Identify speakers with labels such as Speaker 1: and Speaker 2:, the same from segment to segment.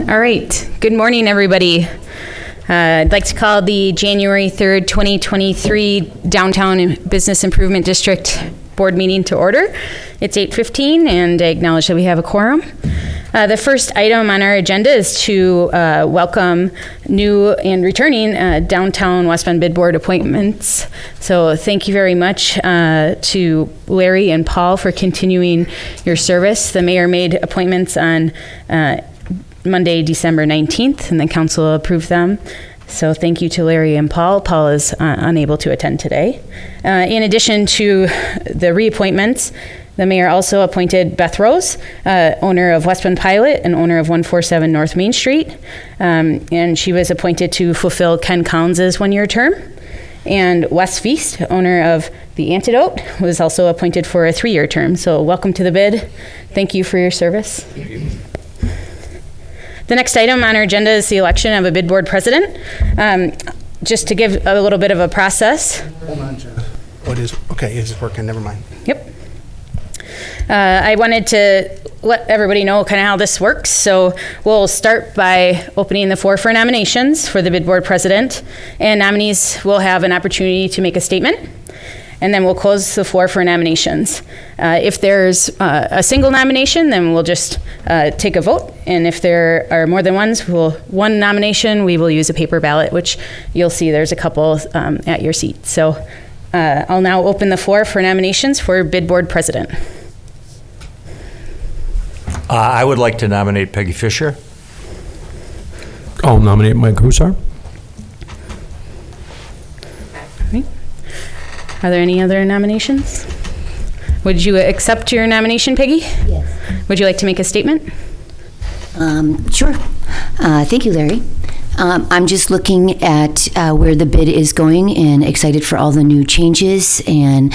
Speaker 1: All right. Good morning, everybody. I'd like to call the January 3rd, 2023 Downtown Business Improvement District Board meeting to order. It's 8:15, and I acknowledge that we have a quorum. The first item on our agenda is to welcome new and returning Downtown West Bend Bid Board appointments. So thank you very much to Larry and Paul for continuing your service. The mayor made appointments on Monday, December 19th, and the council approved them. So thank you to Larry and Paul. Paul is unable to attend today. In addition to the reappointments, the mayor also appointed Beth Rose, owner of West Bend Pilot and owner of 147 North Main Street. And she was appointed to fulfill Ken Collins' one-year term. And Wes Feast, owner of The Antidote, was also appointed for a 3-year term. So welcome to the bid. Thank you for your service. Thank you. The next item on our agenda is the election of a bid board president. Just to give a little bit of a process.
Speaker 2: Hold on, Jeff. Oh, it is. Okay, it's working. Never mind.
Speaker 1: Yep. I wanted to let everybody know kind of how this works. So we'll start by opening the floor for nominations for the bid board president, and nominees will have an opportunity to make a statement. And then we'll close the floor for nominations. If there's a single nomination, then we'll just take a vote. And if there are more than one nomination, we will use a paper ballot, which you'll see there's a couple at your seat. So I'll now open the floor for nominations for bid board president.
Speaker 3: I would like to nominate Peggy Fisher.
Speaker 4: I'll nominate Mike Husar.
Speaker 1: Are there any other nominations? Would you accept your nomination, Peggy?
Speaker 5: Yes.
Speaker 1: Would you like to make a statement?
Speaker 5: Sure. Thank you, Larry. I'm just looking at where the bid is going and excited for all the new changes. And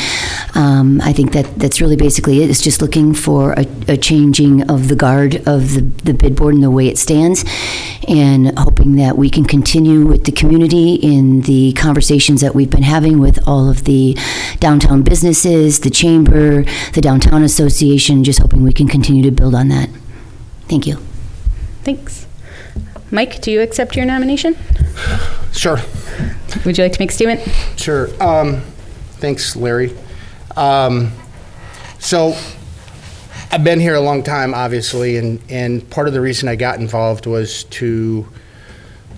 Speaker 5: I think that's really basically it. It's just looking for a changing of the guard of the bid board and the way it stands, and hoping that we can continue with the community in the conversations that we've been having with all of the downtown businesses, the chamber, the downtown association, just hoping we can continue to build on that. Thank you.
Speaker 1: Thanks. Mike, do you accept your nomination?
Speaker 2: Sure.
Speaker 1: Would you like to make a statement?
Speaker 2: Sure. Thanks, Larry. So I've been here a long time, obviously, and part of the reason I got involved was to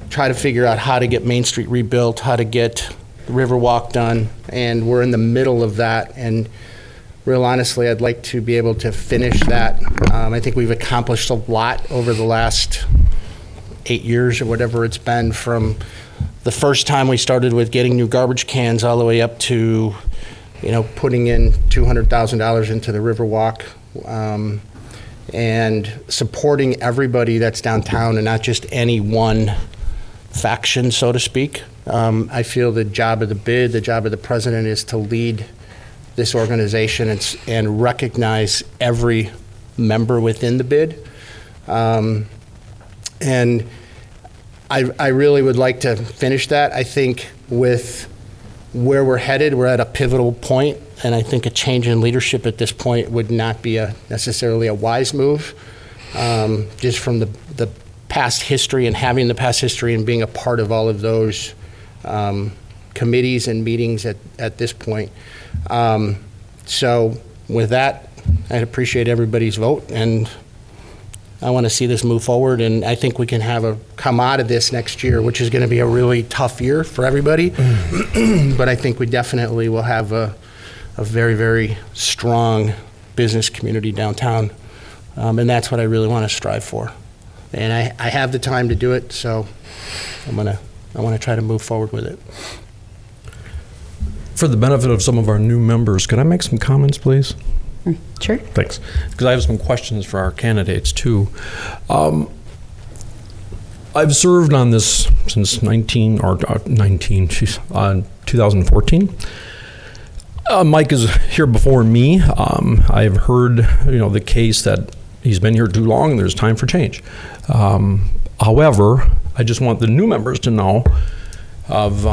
Speaker 2: try to figure out how to get Main Street rebuilt, how to get the Riverwalk done, and we're in the middle of that. And real honestly, I'd like to be able to finish that. I think we've accomplished a lot over the last 8 years or whatever it's been, from the first time we started with getting new garbage cans all the way up to, putting in $200,000 into the Riverwalk, and supporting everybody that's downtown and not just any one faction, so to speak. I feel the job of the job of the president is to lead this organization and recognize every member within the bid. And I really would like to finish that. I think with where we're headed, we're at a pivotal point, and I think a change in leadership at this point would not be necessarily a wise move, just from the past history and having the past history and being a part of all of those committees and meetings at this point. So with that, I'd appreciate everybody's vote, and I want to see this move forward, and I think we can come out of this next year, which is going to be a really tough year for everybody. But I think we definitely will have a very, very strong business community downtown, and that's what I really want to strive for. And I have the time to do it, so I want to try to move forward with it.
Speaker 4: For the benefit of some of our new members, can I make some comments, please?
Speaker 1: Sure.
Speaker 4: Thanks. Because I have some questions for our candidates, too. I've served on this since 2014. Mike is here before me. I've heard, the case that he's been here too long and there's time for change. However, I just want the new members to know of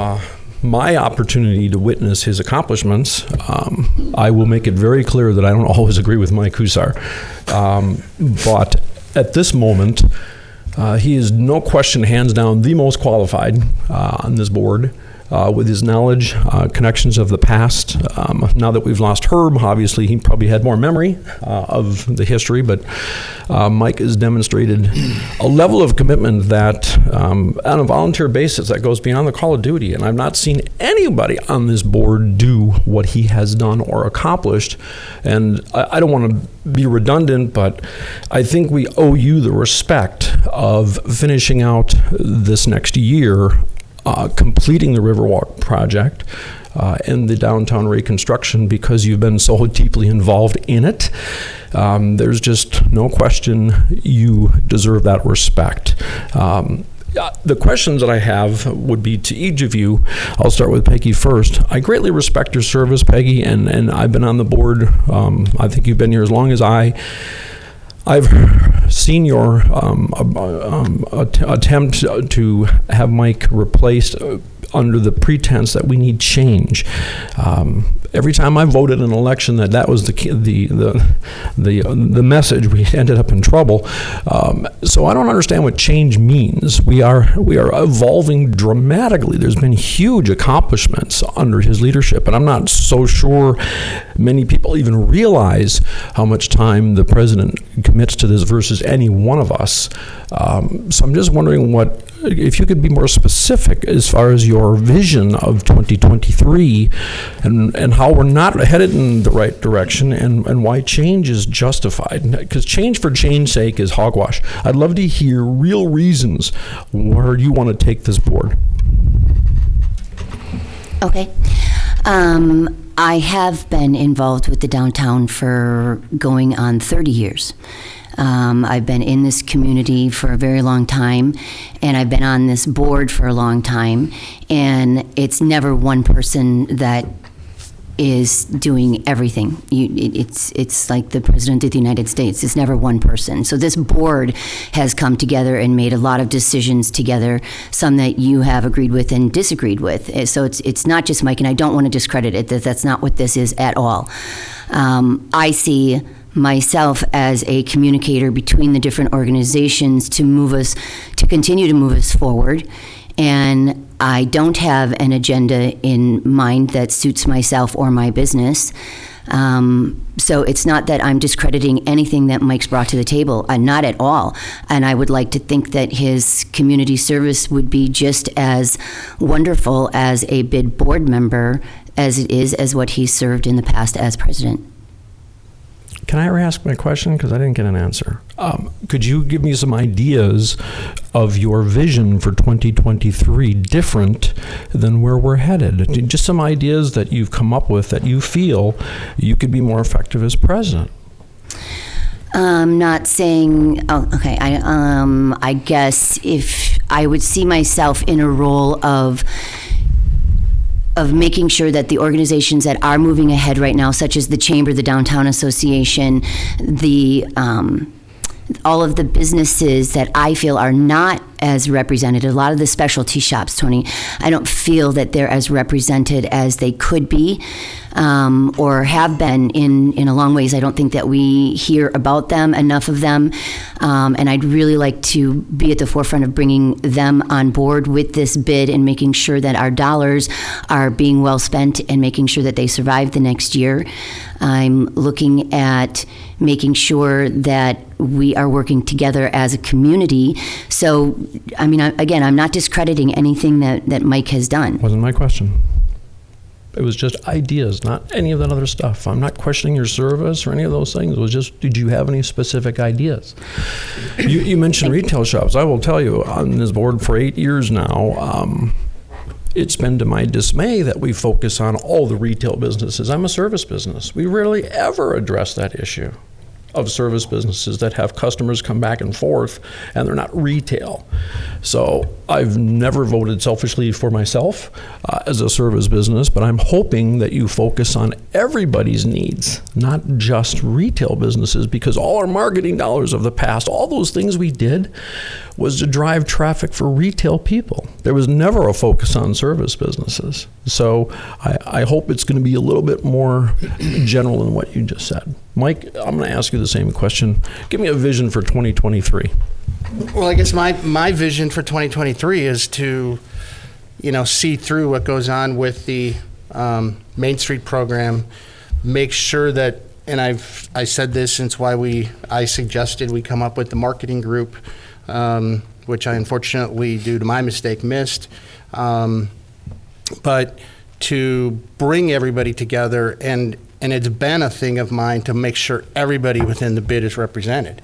Speaker 4: my opportunity to witness his accomplishments. I will make it very clear that I don't always agree with Mike Husar. But At this moment, he is no question, hands down, the most qualified on this board. With his knowledge, connections of the past. Now that we've lost Herb, obviously he probably had more memory of the history, but Mike has demonstrated a level of commitment that on a volunteer basis that goes beyond the call of duty, and I've not seen anybody on this board do what he has done or accomplished. And I don't want to be redundant, but I think we owe you the respect of finishing out this next year, completing the Riverwalk project and the downtown reconstruction, because you've been so deeply involved in it. There's just no question you deserve that respect. The questions that I have would be to each of you. I'll start with Peggy first. I greatly respect your service, Peggy, and I've been on the board. I think you've been here as long as I've seen your attempt to have Mike replaced under the pretense that we need change. Every time I voted in an election that was the message, we ended up in trouble. So I don't understand what change means. We are evolving dramatically. There's been huge accomplishments under his leadership, and I'm not so sure many people even realize how much time the president commits to this versus any one of us. So I'm just wondering if you could be more specific as far as your vision of 2023 and how we're not headed in the right direction and why change is justified. Because change for change's sake is hogwash. I'd love to hear real reasons where you want to take this board.
Speaker 5: Okay. I have been involved with the downtown for going on 30 years. I've been in this community for a very long time, and I've been on this board for a long time, and it's never one person that is doing everything. It's like the President of the United States. It's never one person. So this board has come together and made a lot of decisions together, some that you have agreed with and disagreed with. So it's not just Mike, and I don't want to discredit it. That's not what this is at all. I see myself as a communicator between the different organizations to continue to move us forward. And I don't have an agenda in mind that suits myself or my business. So it's not that I'm discrediting anything that Mike's brought to the table, not at all. And I would like to think that his community service would be just as wonderful as a bid board member as it is as what he served in the past as president.
Speaker 4: Can I ask my question? Because I didn't get an answer. Could you give me some ideas of your vision for 2023 different than where we're headed? Just some ideas that you've come up with that you feel you could be more effective as president.
Speaker 5: I'm not saying, okay, I guess if I would see myself in a role of making sure that the organizations that are moving ahead right now, such as the Chamber, the Downtown Association, all of the businesses that I feel are not as represented, a lot of the specialty shops, Tony, I don't feel that they're as represented as they could be or have been in a long ways. I don't think that we hear about them, enough of them, and I'd really like to be at the forefront of bringing them on board with this bid and making sure that our dollars are being well spent and making sure that they survive the next year. I'm looking at making sure that we are working together as a community. So, I mean, again, I'm not discrediting anything that Mike has done.
Speaker 4: Wasn't my question. It was just ideas, not any of that other stuff. I'm not questioning your service or any of those things. It was just, did you have any specific ideas? You mentioned retail shops. I will tell you, on this board for 8 years now, it's been to my dismay that we focus on all the retail businesses. I'm a service business. We rarely ever address that issue of service businesses that have customers come back and forth, and they're not retail. So I've never voted selfishly for myself as a service business, but I'm hoping that you focus on everybody's needs, not just retail businesses, because all our marketing dollars of the past, all those things we did was to drive traffic for retail people. There was never a focus on service businesses. So I hope it's going to be a little bit more general than what you just said. Mike, I'm going to ask you the same question. Give me a vision for 2023.
Speaker 2: Well, I guess my vision for 2023 is to, see through what goes on with the Main Street program, make sure that, and I said this since I suggested we come up with the marketing group, which I unfortunately, due to my mistake, missed. But to bring everybody together, and it's been a thing of mine to make sure everybody within the bid is represented.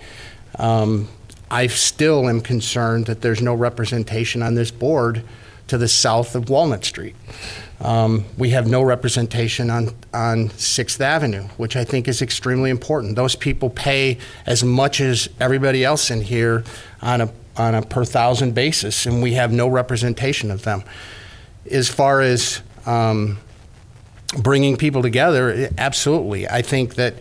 Speaker 2: I still am concerned that there's no representation on this board to the south of Walnut Street. We have no representation on 6th Avenue, which I think is extremely important. Those people pay as much as everybody else in here on a per 1,000 basis, and we have no representation of them. As far as bringing people together, absolutely. I think that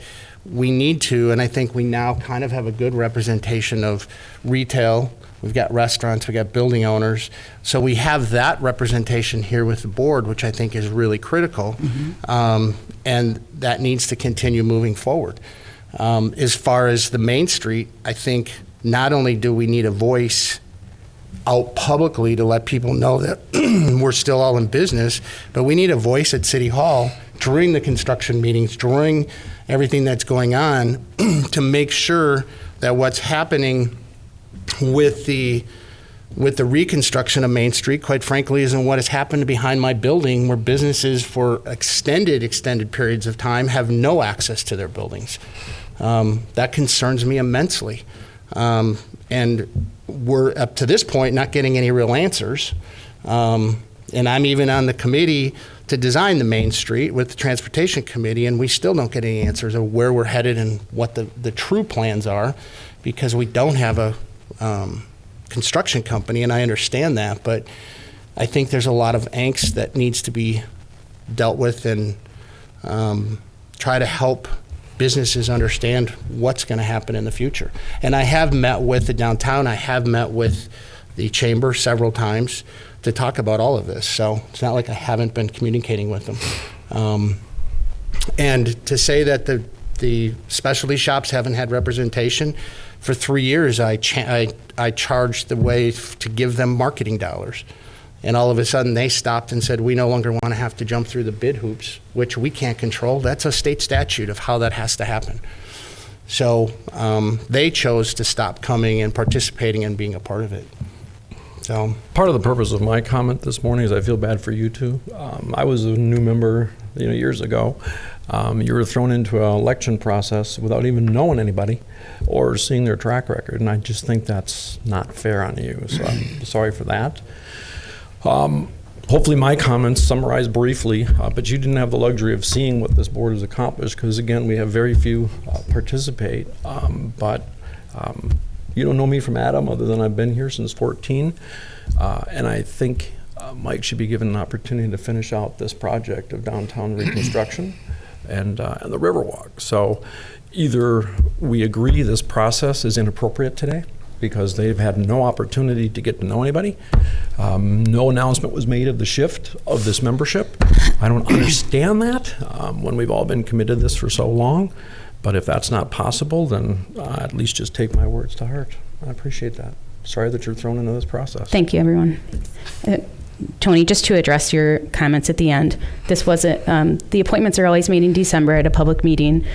Speaker 2: we need to, and I think we now kind of have a good representation of retail. We've got restaurants, we've got building owners. So we have that representation here with the board, which I think is really critical. And that needs to continue moving forward. As far as the Main Street, I think not only do we need a voice out publicly to let people know that we're still all in business, but we need a voice at City Hall during the construction meetings, during everything that's going on, to make sure that what's happening with the reconstruction of Main Street, quite frankly, isn't what has happened behind my building, where businesses for extended periods of time have no access to their buildings. That concerns me immensely. And we're, up to this point, not getting any real answers. And I'm even on the committee to design the Main Street with the Transportation Committee, and we still don't get any answers of where we're headed and what the true plans are, because we don't have a construction company, and I understand that, but I think there's a lot of angst that needs to be dealt with, and try to help businesses understand what's going to happen in the future. And I have met with the downtown, I have met with the chamber several times to talk about all of this, so it's not like I haven't been communicating with them. And to say that the specialty shops haven't had representation, for 3 years I charged the way to give them marketing dollars. And all of a sudden they stopped and said, we no longer want to have to jump through the bid hoops, which we can't control. That's a state statute of how that has to happen. So they chose to stop coming and participating and being a part of it. So
Speaker 4: part of the purpose of my comment this morning is I feel bad for you two. I was a new member, years ago. You were thrown into an election process without even knowing anybody or seeing their track record, and I just think that's not fair on you. So I'm sorry for that. Hopefully my comments summarize briefly, but you didn't have the luxury of seeing what this board has accomplished, because again, we have very few participate. But you don't know me from Adam, other than I've been here since 14, and I think Mike should be given an opportunity to finish out this project of downtown reconstruction and the Riverwalk. So either we agree this process is inappropriate today, because they've had no opportunity to get to know anybody. No announcement was made of the shift of this membership. I don't understand that when we've all been committed to this for so long. But if that's not possible, then at least just take my words to heart. I appreciate that. Sorry that you're thrown into this process.
Speaker 1: Thank you, everyone. Tony, just to address your comments at the end, this wasn't, the appointments are always made in December at a public meeting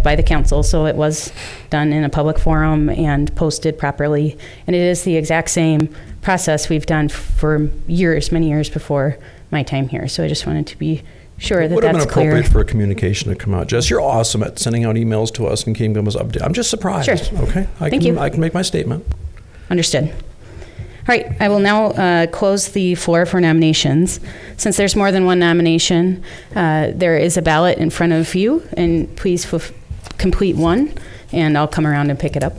Speaker 1: by the council, so it was done in a public forum and posted properly. And it is the exact same process we've done for years, many years before my time here. So I just wanted to be sure that
Speaker 4: would have
Speaker 1: that's
Speaker 4: been
Speaker 1: clear.
Speaker 4: appropriate for a communication to come out. Jess, you're awesome at sending out emails to us and keeping us updated. I'm just surprised.
Speaker 1: Sure.
Speaker 4: Okay,
Speaker 1: Thank you.
Speaker 4: I can make my statement.
Speaker 1: Understood. All right, I will now close the floor for nominations. Since there's more than one nomination, there is a ballot in front of you, and please complete one, and I'll come around and pick it up.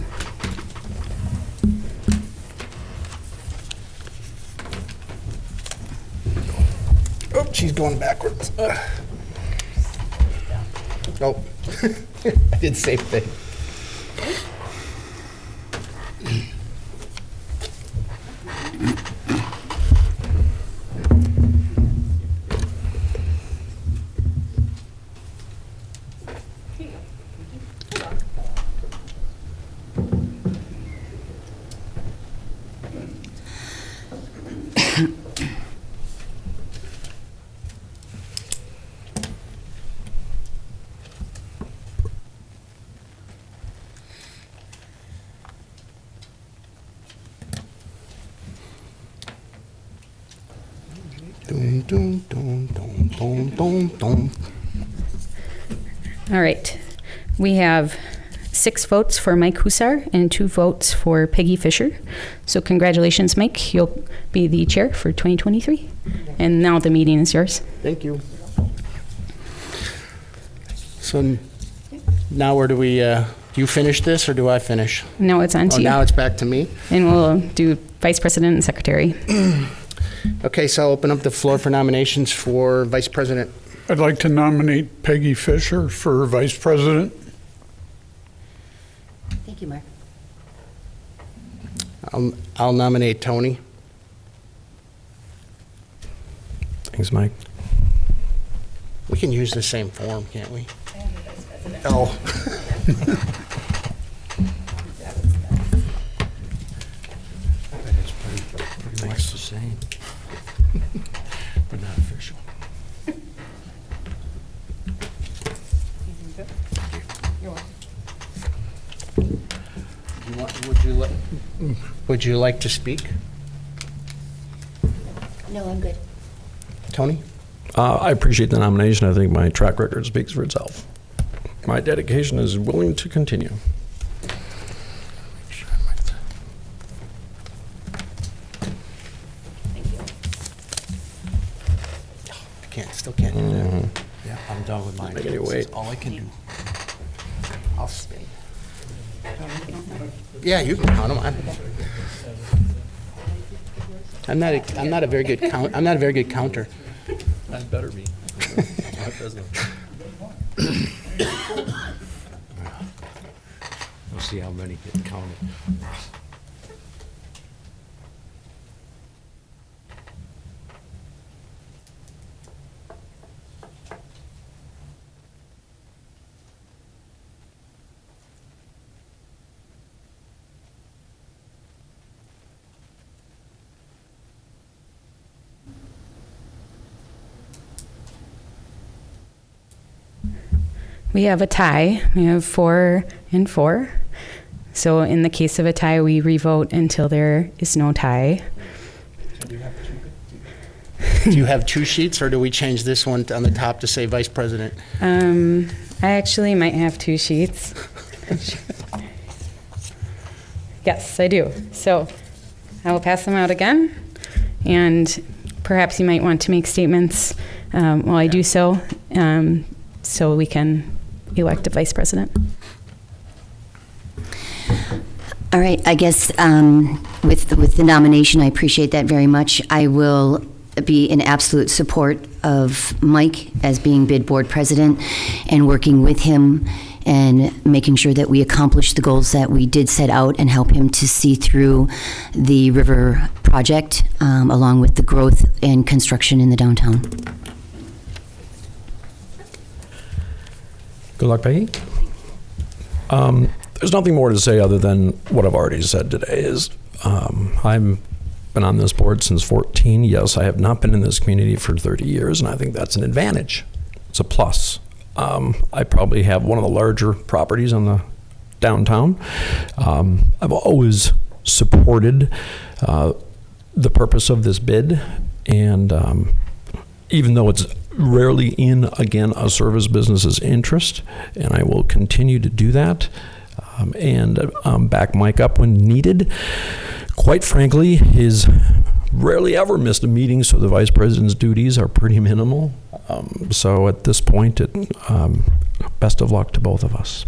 Speaker 2: oh, she's going backwards. Oh, I did the same thing. Dun, dun, dun, dun, dun, dun, dun.
Speaker 1: All right. We have 6 votes for Mike Hussar and 2 votes for Peggy Fisher. So congratulations, Mike. You'll be the chair for 2023. And now the meeting is yours.
Speaker 2: Thank you. So now where do we, do you finish this or do I finish?
Speaker 1: Now it's on to
Speaker 2: Oh,
Speaker 1: you.
Speaker 2: now it's back to me?
Speaker 1: And we'll do vice president and secretary.
Speaker 2: Okay, so I'll open up the floor for nominations for vice president.
Speaker 6: I'd like to nominate Peggy Fisher for vice president.
Speaker 5: Thank you, Mark.
Speaker 2: I'll nominate Tony.
Speaker 4: Thanks, Mike.
Speaker 2: We can use the same form, can't we? Oh.
Speaker 3: Pretty much the same. But not official.
Speaker 2: Would you like to speak,
Speaker 5: No, I'm good.
Speaker 2: Tony?
Speaker 4: I appreciate the nomination. I think my track record speaks for itself. My dedication is willing to continue.
Speaker 2: Still can't do that.
Speaker 3: Yeah, I'm done with mine.
Speaker 4: Making you wait.
Speaker 3: All I can do.
Speaker 2: I'll stay. Yeah, you can count them. I'm not a very good counter.
Speaker 4: That better be.
Speaker 3: We'll see how many get counted.
Speaker 1: We have a tie. We have 4 and 4. So in the case of a tie, we revote until there is no tie.
Speaker 2: Do you have 2 sheets, or do we change this one on the top to say vice president?
Speaker 1: I actually might have 2 sheets. Yes, I do. So I will pass them out again. And perhaps you might want to make statements while I do so, so we can elect a vice president.
Speaker 5: All right, I guess with the nomination, I appreciate that very much. I will be in absolute support of Mike as being bid board president and working with him and making sure that we accomplish the goals that we did set out and help him to see through the river project along with the growth and construction in the downtown.
Speaker 4: Good luck, Peggy. There's nothing more to say other than what I've already said today is I've been on this board since 14. Yes, I have not been in this community for 30 years, and I think that's an advantage. It's a plus. I probably have one of the larger properties on the downtown. I've always supported the purpose of this bid, and even though it's rarely in, again, a service business's interest, and I will continue to do that and back Mike up when needed. Quite frankly, he's rarely ever missed a meeting, so the vice president's duties are pretty minimal. So at this point, best of luck to both of us.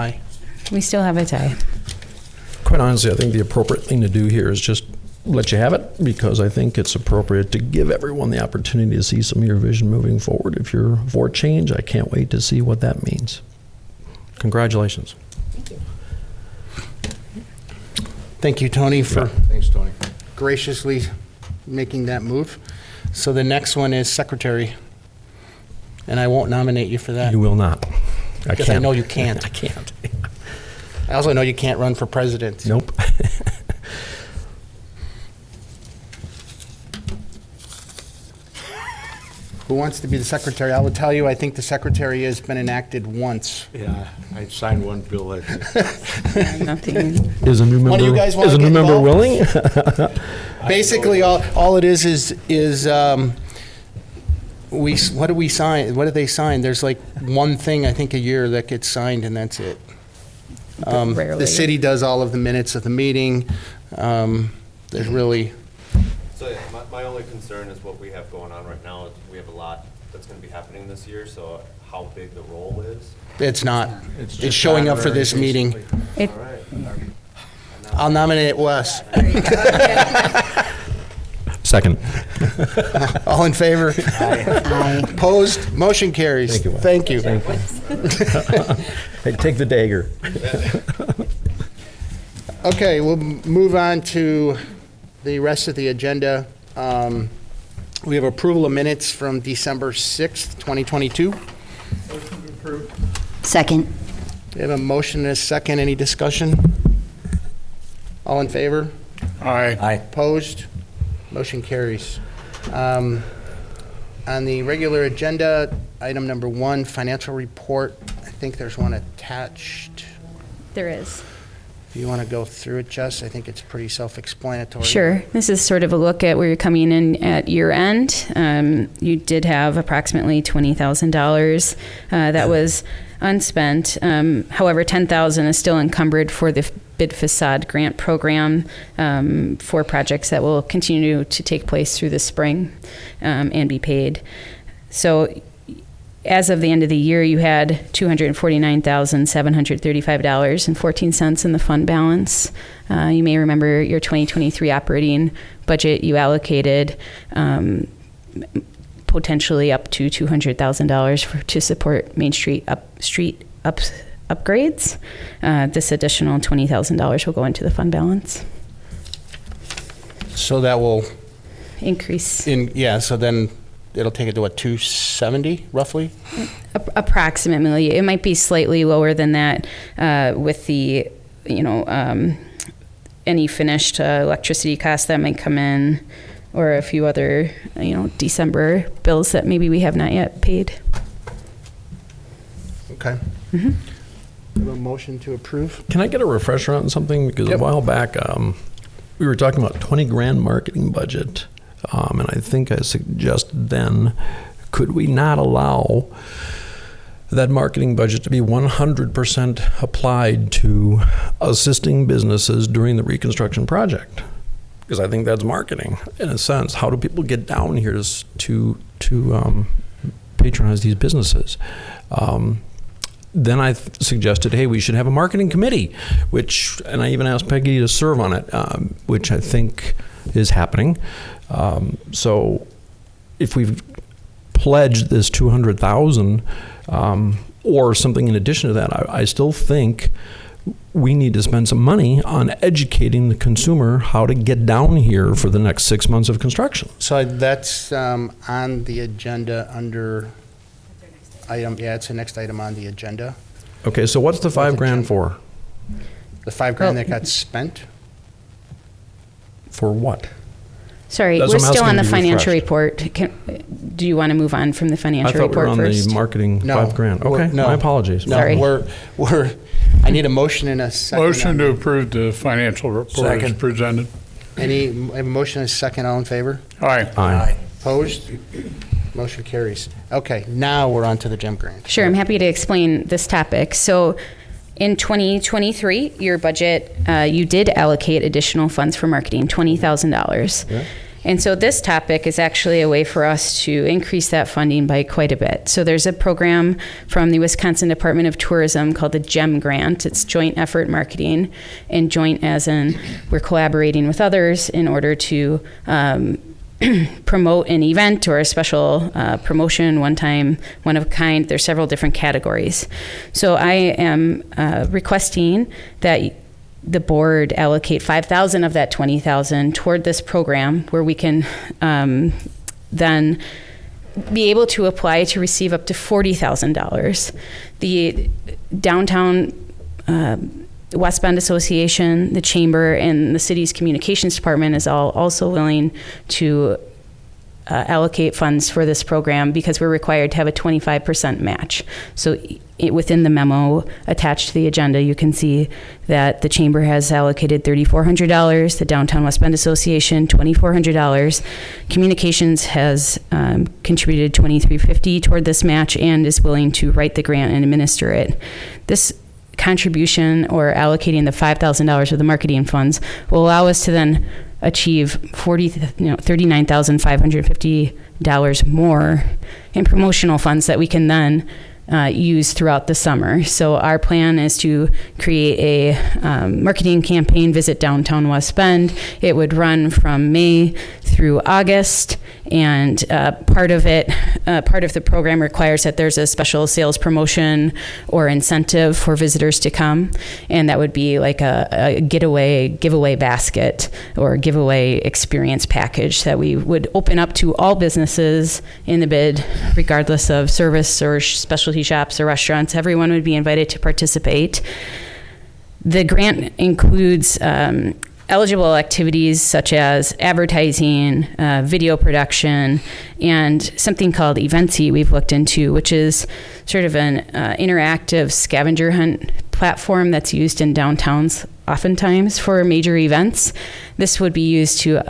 Speaker 2: Aye.
Speaker 1: We still have a tie.
Speaker 4: Quite honestly, I think the appropriate thing to do here is just let you have it, because I think it's appropriate to give everyone the opportunity to see some of your vision moving forward. If you're for change, I can't wait to see what that means. Congratulations.
Speaker 2: Thank you, Tony, for
Speaker 3: Thanks, Tony.
Speaker 2: graciously making that move. So the next one is secretary. And I won't nominate you for that.
Speaker 4: You will not.
Speaker 2: Because I know you can't.
Speaker 4: I can't.
Speaker 2: I also know you can't run for president.
Speaker 4: Nope.
Speaker 2: Who wants to be the secretary? I will tell you, I think the secretary has been enacted once.
Speaker 3: Yeah, I signed one bill that
Speaker 1: Nothing.
Speaker 4: Is a new member,
Speaker 2: One of you guys wanna
Speaker 4: is a new
Speaker 2: get
Speaker 4: member
Speaker 2: involved?
Speaker 4: willing?
Speaker 2: Basically, all it is what do we sign? What do they sign? There's like one thing, I think, a year that gets signed, and that's it.
Speaker 1: Rarely.
Speaker 2: The city does all of the minutes of the meeting. There's really,
Speaker 7: So yeah, my only concern is what we have going on right now. We have a lot that's going to be happening this year, so how big the role is.
Speaker 2: it's not.
Speaker 3: It's
Speaker 2: It's
Speaker 3: just
Speaker 2: showing up for
Speaker 3: honorary,
Speaker 2: this meeting.
Speaker 3: basically.
Speaker 1: It-
Speaker 7: All right.
Speaker 2: I'll nominate Wes.
Speaker 4: Second.
Speaker 2: All in favor?
Speaker 5: Aye.
Speaker 2: Opposed? Motion carries.
Speaker 4: Thank you, Wes.
Speaker 2: Thank you.
Speaker 4: Hey, take the dagger.
Speaker 2: Okay, we'll move on to the rest of the agenda. We have approval of minutes from December 6th, 2022.
Speaker 5: Second.
Speaker 2: We have a motion and a second. Any discussion? All in favor?
Speaker 6: Aye.
Speaker 2: Opposed? Motion carries. On the regular agenda, item number 1, financial report. I think there's one attached.
Speaker 1: There is.
Speaker 2: If you want to go through it, Jess, I think it's pretty self-explanatory.
Speaker 1: Sure. This is sort of a look at where you're coming in at year end. You did have approximately $20,000 that was unspent. However, $10,000 is still encumbered for the bid facade grant program for projects that will continue to take place through the spring and be paid. So as of the end of the year, you had $249,735.14 in the fund balance. You may remember your 2023 operating budget, you allocated potentially up to $200,000 to support Main Street upgrades. This additional $20,000 will go into the fund balance.
Speaker 2: So that will,
Speaker 1: Increase
Speaker 2: so then it'll take it to what, 270 roughly?
Speaker 1: approximately. It might be slightly lower than that with the, any finished electricity costs that might come in, or a few other, December bills that maybe we have not yet paid.
Speaker 2: Okay.
Speaker 1: Mhm.
Speaker 2: Have a motion to approve?
Speaker 4: Can I get a refresher on something? Because
Speaker 2: Yep.
Speaker 4: a while back, we were talking about 20 grand marketing budget. And I think I suggested then, could we not allow that marketing budget to be 100% applied to assisting businesses during the reconstruction project? Because I think that's marketing in a sense. How do people get down here to patronize these businesses? Then I suggested, hey, we should have a marketing committee, and I even asked Peggy to serve on it, which I think is happening. So if we've pledged this $200,000 or something in addition to that, I still think we need to spend some money on educating the consumer how to get down here for the next 6 months of construction.
Speaker 2: So that's on the agenda under item, it's the next item on the agenda.
Speaker 4: Okay, so what's the $5 grand for?
Speaker 2: The $5 that got spent?
Speaker 4: For what?
Speaker 1: Sorry,
Speaker 4: That's
Speaker 1: we're
Speaker 4: what I'm
Speaker 1: still on the
Speaker 4: asking to be
Speaker 1: financial
Speaker 4: refreshed.
Speaker 1: report. Do you want to move on from the
Speaker 4: I
Speaker 1: financial
Speaker 4: thought we were
Speaker 1: report
Speaker 4: on
Speaker 1: first?
Speaker 4: the marketing
Speaker 2: No.
Speaker 4: $5 grand.
Speaker 2: We're-
Speaker 4: Okay,
Speaker 2: no.
Speaker 4: my apologies.
Speaker 2: No,
Speaker 1: Sorry.
Speaker 2: I need a motion and a second.
Speaker 6: Motion to approve the financial report as
Speaker 3: Second.
Speaker 6: presented.
Speaker 2: I have a motion and a second, all in favor?
Speaker 6: Aye.
Speaker 4: Aye.
Speaker 2: Opposed? Motion carries. Okay, now we're on to the gem grant.
Speaker 1: Sure, I'm happy to explain this topic. So in 2023, your budget, you did allocate additional funds for marketing, $20,000.
Speaker 2: Yeah.
Speaker 1: And so this topic is actually a way for us to increase that funding by quite a bit. So there's a program from the Wisconsin Department of Tourism called the GEM Grant. It's Joint Effort Marketing, and joint as in we're collaborating with others in order to promote an event or a special promotion, one time, one of a kind. There's several different categories. So I am requesting that the board allocate $5,000 of that $20,000 toward this program, where we can then be able to apply to receive up to $40,000. The downtown West Bend Association, the Chamber, and the city's communications department is all also willing to allocate funds for this program, because we're required to have a 25% match. So within the memo attached to the agenda, you can see that the Chamber has allocated $3,400, the Downtown West Bend Association $2,400, Communications has contributed $2,350 toward this match and is willing to write the grant and administer it. This contribution, or allocating the $5,000 of the marketing funds, will allow us to then achieve $39,550 more in promotional funds that we can then use throughout the summer. So our plan is to create a marketing campaign, Visit Downtown West Bend. It would run from May through August, and part of the program requires that there's a special sales promotion or incentive for visitors to come, and that would be like a giveaway basket or giveaway experience package that we would open up to all businesses in the bid, regardless of service or specialty shops or restaurants. Everyone would be invited to participate. The grant includes eligible activities such as advertising, video production, and something called Eventsy we've looked into, which is sort of an interactive scavenger hunt platform that's used in downtowns oftentimes for major events. This would be used to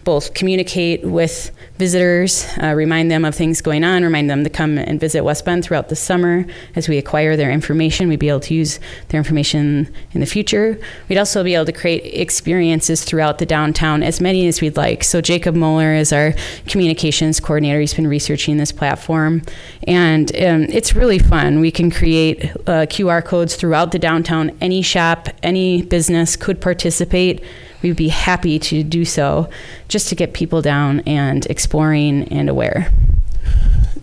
Speaker 1: both communicate with visitors, remind them of things going on, remind them to come and visit West Bend throughout the summer. As we acquire their information, we'd be able to use their information in the future. We'd also be able to create experiences throughout the downtown, as many as we'd like. So Jacob Moeller is our communications coordinator. He's been researching this platform, and it's really fun. We can create QR codes throughout the downtown. Any shop, any business could participate. We'd be happy to do so, just to get people down and exploring and aware.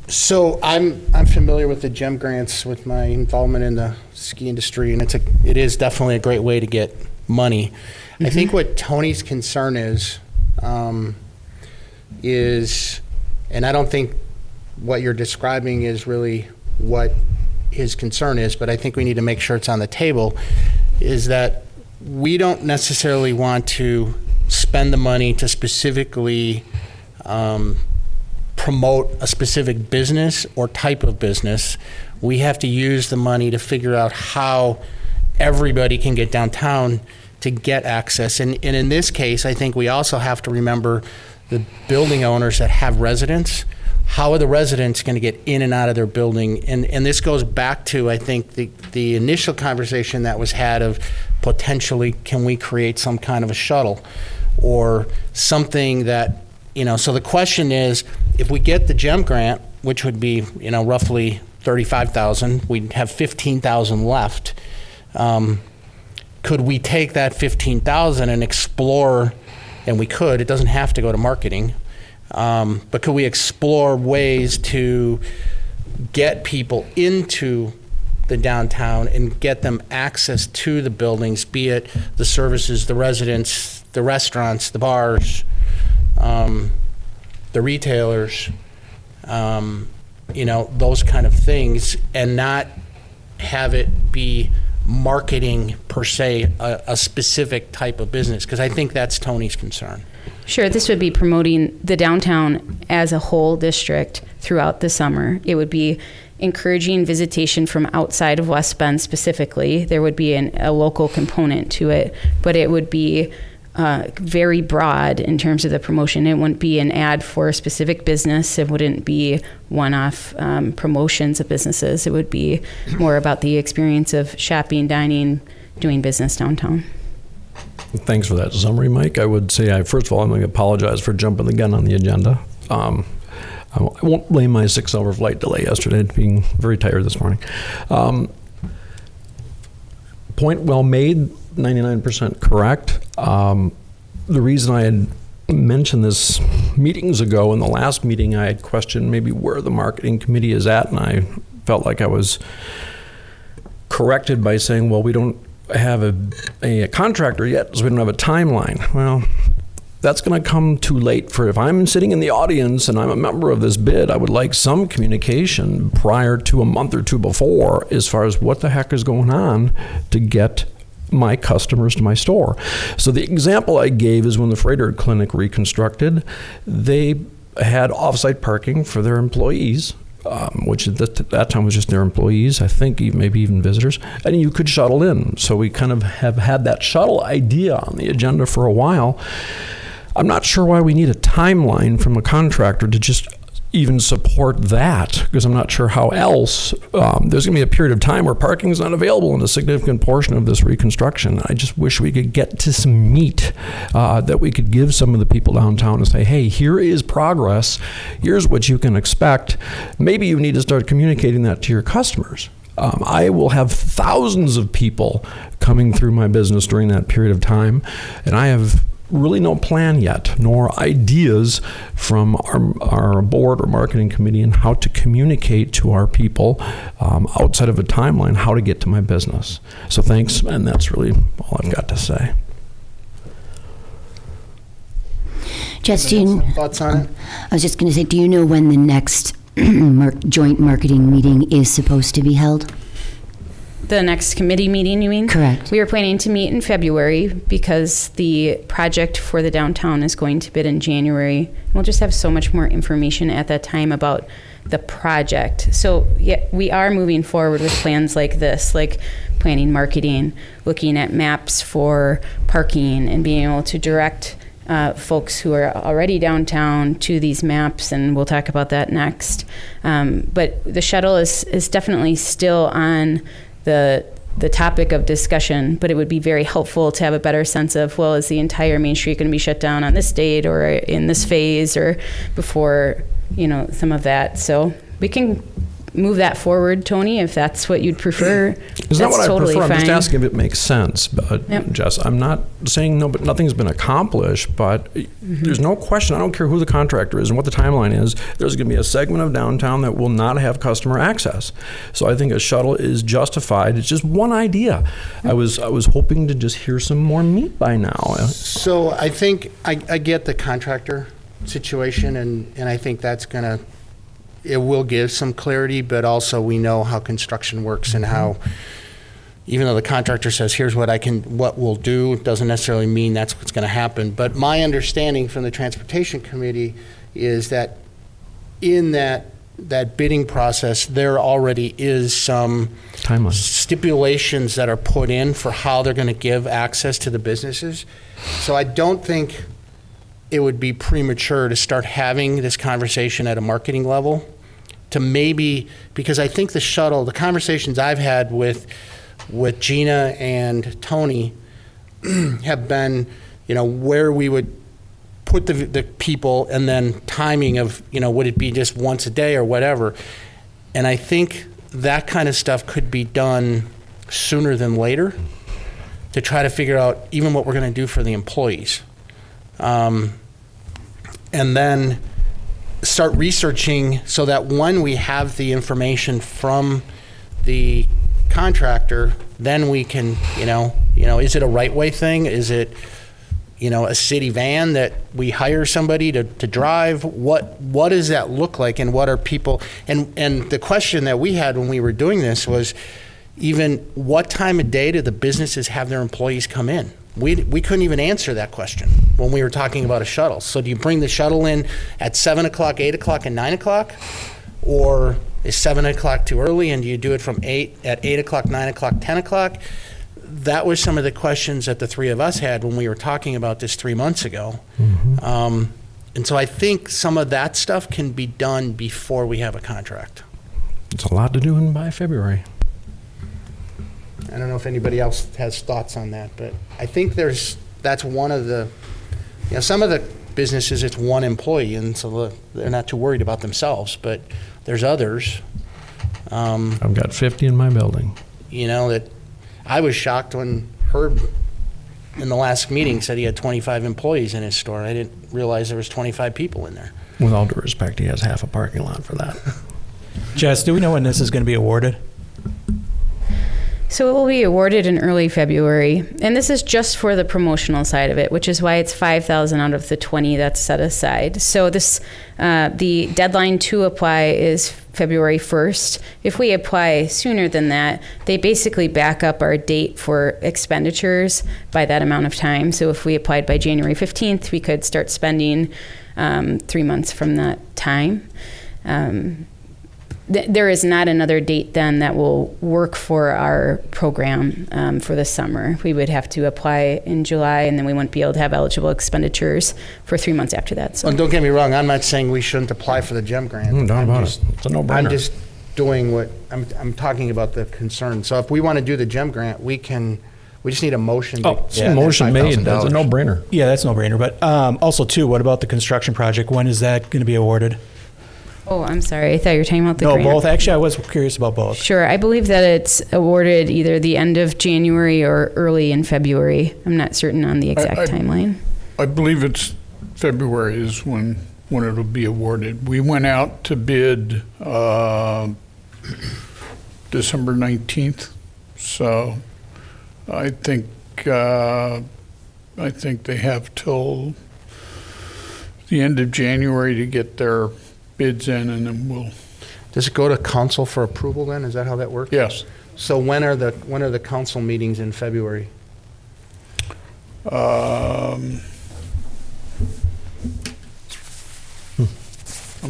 Speaker 2: So I'm familiar with the GEM grants with my involvement in the ski industry, and it is definitely a great way to get money. Mm-hmm. I think what Tony's concern is, and I don't think what you're describing is really what his concern is, but I think we need to make sure it's on the table, is that we don't necessarily want to spend the money to specifically promote a specific business or type of business. We have to use the money to figure out how everybody can get downtown to get access. And in this case, I think we also have to remember the building owners that have residents. How are the residents going to get in and out of their building? And this goes back to, I think, the initial conversation that was had of potentially, can we create some kind of a shuttle or something that, so the question is, if we get the GEM grant, which would be, roughly $35,000, we'd have $15,000 left. Could we take that $15,000 and explore, and we could, it doesn't have to go to marketing, but could we explore ways to get people into the downtown and get them access to the buildings, be it the services, the residents, the restaurants, the bars, the retailers, those kind of things, and not have it be marketing per se a specific type of business, because I think that's Tony's concern.
Speaker 1: Sure, this would be promoting the downtown as a whole district throughout the summer. It would be encouraging visitation from outside of West Bend specifically. There would be a local component to it, but it would be very broad in terms of the promotion. It wouldn't be an ad for a specific business. It wouldn't be one-off promotions of businesses. It would be more about the experience of shopping, dining, doing business downtown.
Speaker 4: Thanks for that summary, Mike. I would say, first of all, I'm going to apologize for jumping the gun on the agenda. I won't blame my 6-hour flight delay yesterday, being very tired this morning. Point well made, 99% correct. The reason I had mentioned this meetings ago, in the last meeting, I had questioned maybe where the marketing committee is at, and I felt like I was corrected by saying, well, we don't have a contractor yet, so we don't have a timeline. Well, that's going to come too late. For if I'm sitting in the audience and I'm a member of this bid, I would like some communication prior to a month or two before as far as what the heck is going on to get my customers to my store. So the example I gave is when the Freighter Clinic reconstructed, they had off-site parking for their employees, which at that time was just their employees, I think maybe even visitors, and you could shuttle in. So we kind of have had that shuttle idea on the agenda for a while. I'm not sure why we need a timeline from a contractor to just even support that, because I'm not sure how else. There's going to be a period of time where parking is not available in a significant portion of this reconstruction. I just wish we could get to some meat that we could give some of the people downtown and say, hey, here is progress. Here's what you can expect. Maybe you need to start communicating that to your customers. I will have thousands of people coming through my business during that period of time, and I have really no plan yet, nor ideas from our board or marketing committee on how to communicate to our people outside of a timeline how to get to my business. So thanks, and that's really all I've got to say.
Speaker 5: Jess, do you,
Speaker 2: Thoughts on it?
Speaker 5: I was just going to say, do you know when the next joint marketing meeting is supposed to be held?
Speaker 1: The next committee meeting, you mean?
Speaker 5: Correct.
Speaker 1: We are planning to meet in February because the project for the downtown is going to bid in January. We'll just have so much more information at that time about the project. So yeah, we are moving forward with plans like this, like planning marketing, looking at maps for parking and being able to direct folks who are already downtown to these maps, and we'll talk about that next. But the shuttle is definitely still on the topic of discussion, but it would be very helpful to have a better sense of, well, is the entire Main Street going to be shut down on this date or in this phase or before, some of that. So we can move that forward, Tony, if that's what you'd prefer.
Speaker 4: It's not what
Speaker 1: totally
Speaker 4: I prefer.
Speaker 1: fine.
Speaker 4: I'm just asking if it makes sense. But
Speaker 1: Yep.
Speaker 4: Jess, I'm not saying no, but nothing's been accomplished. But there's no question. I don't care who the contractor is and what the timeline is. There's going to be a segment of downtown that will not have customer access. So I think a shuttle is justified. It's just one idea. I was hoping to just hear some more meat by now.
Speaker 2: So I think I get the contractor situation, and I think that's going to, it will give some clarity, but also we know how construction works and how, even though the contractor says, here's what we'll do, it doesn't necessarily mean that's what's going to happen. But my understanding from the Transportation Committee is that in that bidding process, there already is some
Speaker 4: Timeline.
Speaker 2: stipulations that are put in for how they're going to give access to the businesses. So I don't think it would be premature to start having this conversation at a marketing level, to maybe, because I think the conversations I've had with Gina and Tony have been, where we would put the people, and then timing of, would it be just once a day or whatever. And I think that kind of stuff could be done sooner than later to try to figure out even what we're going to do for the employees. And then start researching so that when we have the information from the contractor, then we can, is it a right-way thing? Is it, a city van that we hire somebody to drive? What does that look like, and what are people? And the question that we had when we were doing this was, even what time of day do the businesses have their employees come in? We couldn't even answer that question when we were talking about a shuttle. So do you bring the shuttle in at 7 o'clock, 8 o'clock, and 9 o'clock? Or is 7 o'clock too early, and do you do it from 8 o'clock, 9 o'clock, 10 o'clock? That was some of the questions that the three of us had when we were talking about this 3 months ago. Mm-hmm. And so I think some of that stuff can be done before we have a contract.
Speaker 4: It's a lot to do by February.
Speaker 2: I don't know if anybody else has thoughts on that, but I think that's that's one of the, some of the businesses, it's one employee, and so they're not too worried about themselves, but there's others,
Speaker 4: I've got 50 in my building.
Speaker 2: that I was shocked when Herb in the last meeting said he had 25 employees in his store. I didn't realize there was 25 people in there.
Speaker 4: With all due respect, he has half a parking lot for that.
Speaker 8: Jess, do we know when this is going to be awarded?
Speaker 1: So it will be awarded in early February, and this is just for the promotional side of it, which is why it's 5,000 out of the 20 that's set aside. So this, the deadline to apply is February 1st. If we apply sooner than that, they basically back up our date for expenditures by that amount of time. So if we applied by January 15th, we could start spending 3 months from that time. There is not another date then that will work for our program for the summer. We would have to apply in July, and then we wouldn't be able to have eligible expenditures for 3 months after that. So.
Speaker 2: Well, don't get me wrong, I'm not saying we shouldn't apply for the GEM grant.
Speaker 4: No doubt
Speaker 2: I'm
Speaker 4: about
Speaker 2: just-
Speaker 4: it. It's a no-brainer.
Speaker 2: I'm just doing what, I'm talking about the concern. So if we want to do the GEM grant, we just need a motion. to
Speaker 4: Oh,
Speaker 2: spend that
Speaker 4: motion made. That's a
Speaker 2: $5,000.
Speaker 4: no-brainer.
Speaker 8: Yeah, that's no brainer. But also, too, what about the construction project? When is that going to be awarded?
Speaker 1: Oh, I'm sorry. I thought you were talking about the
Speaker 8: No,
Speaker 1: grant.
Speaker 8: both. Actually, I was curious about both.
Speaker 1: Sure. I believe that it's awarded either the end of January or early in February. I'm not certain on the exact timeline.
Speaker 6: I believe it's February is when it'll be awarded. We went out to bid December 19th, so I think they have till the end of January to get their bids in, and then we'll,
Speaker 2: Does it go to council for approval then? Is that how that works?
Speaker 6: yes.
Speaker 2: So when are the council meetings in February?
Speaker 6: I'm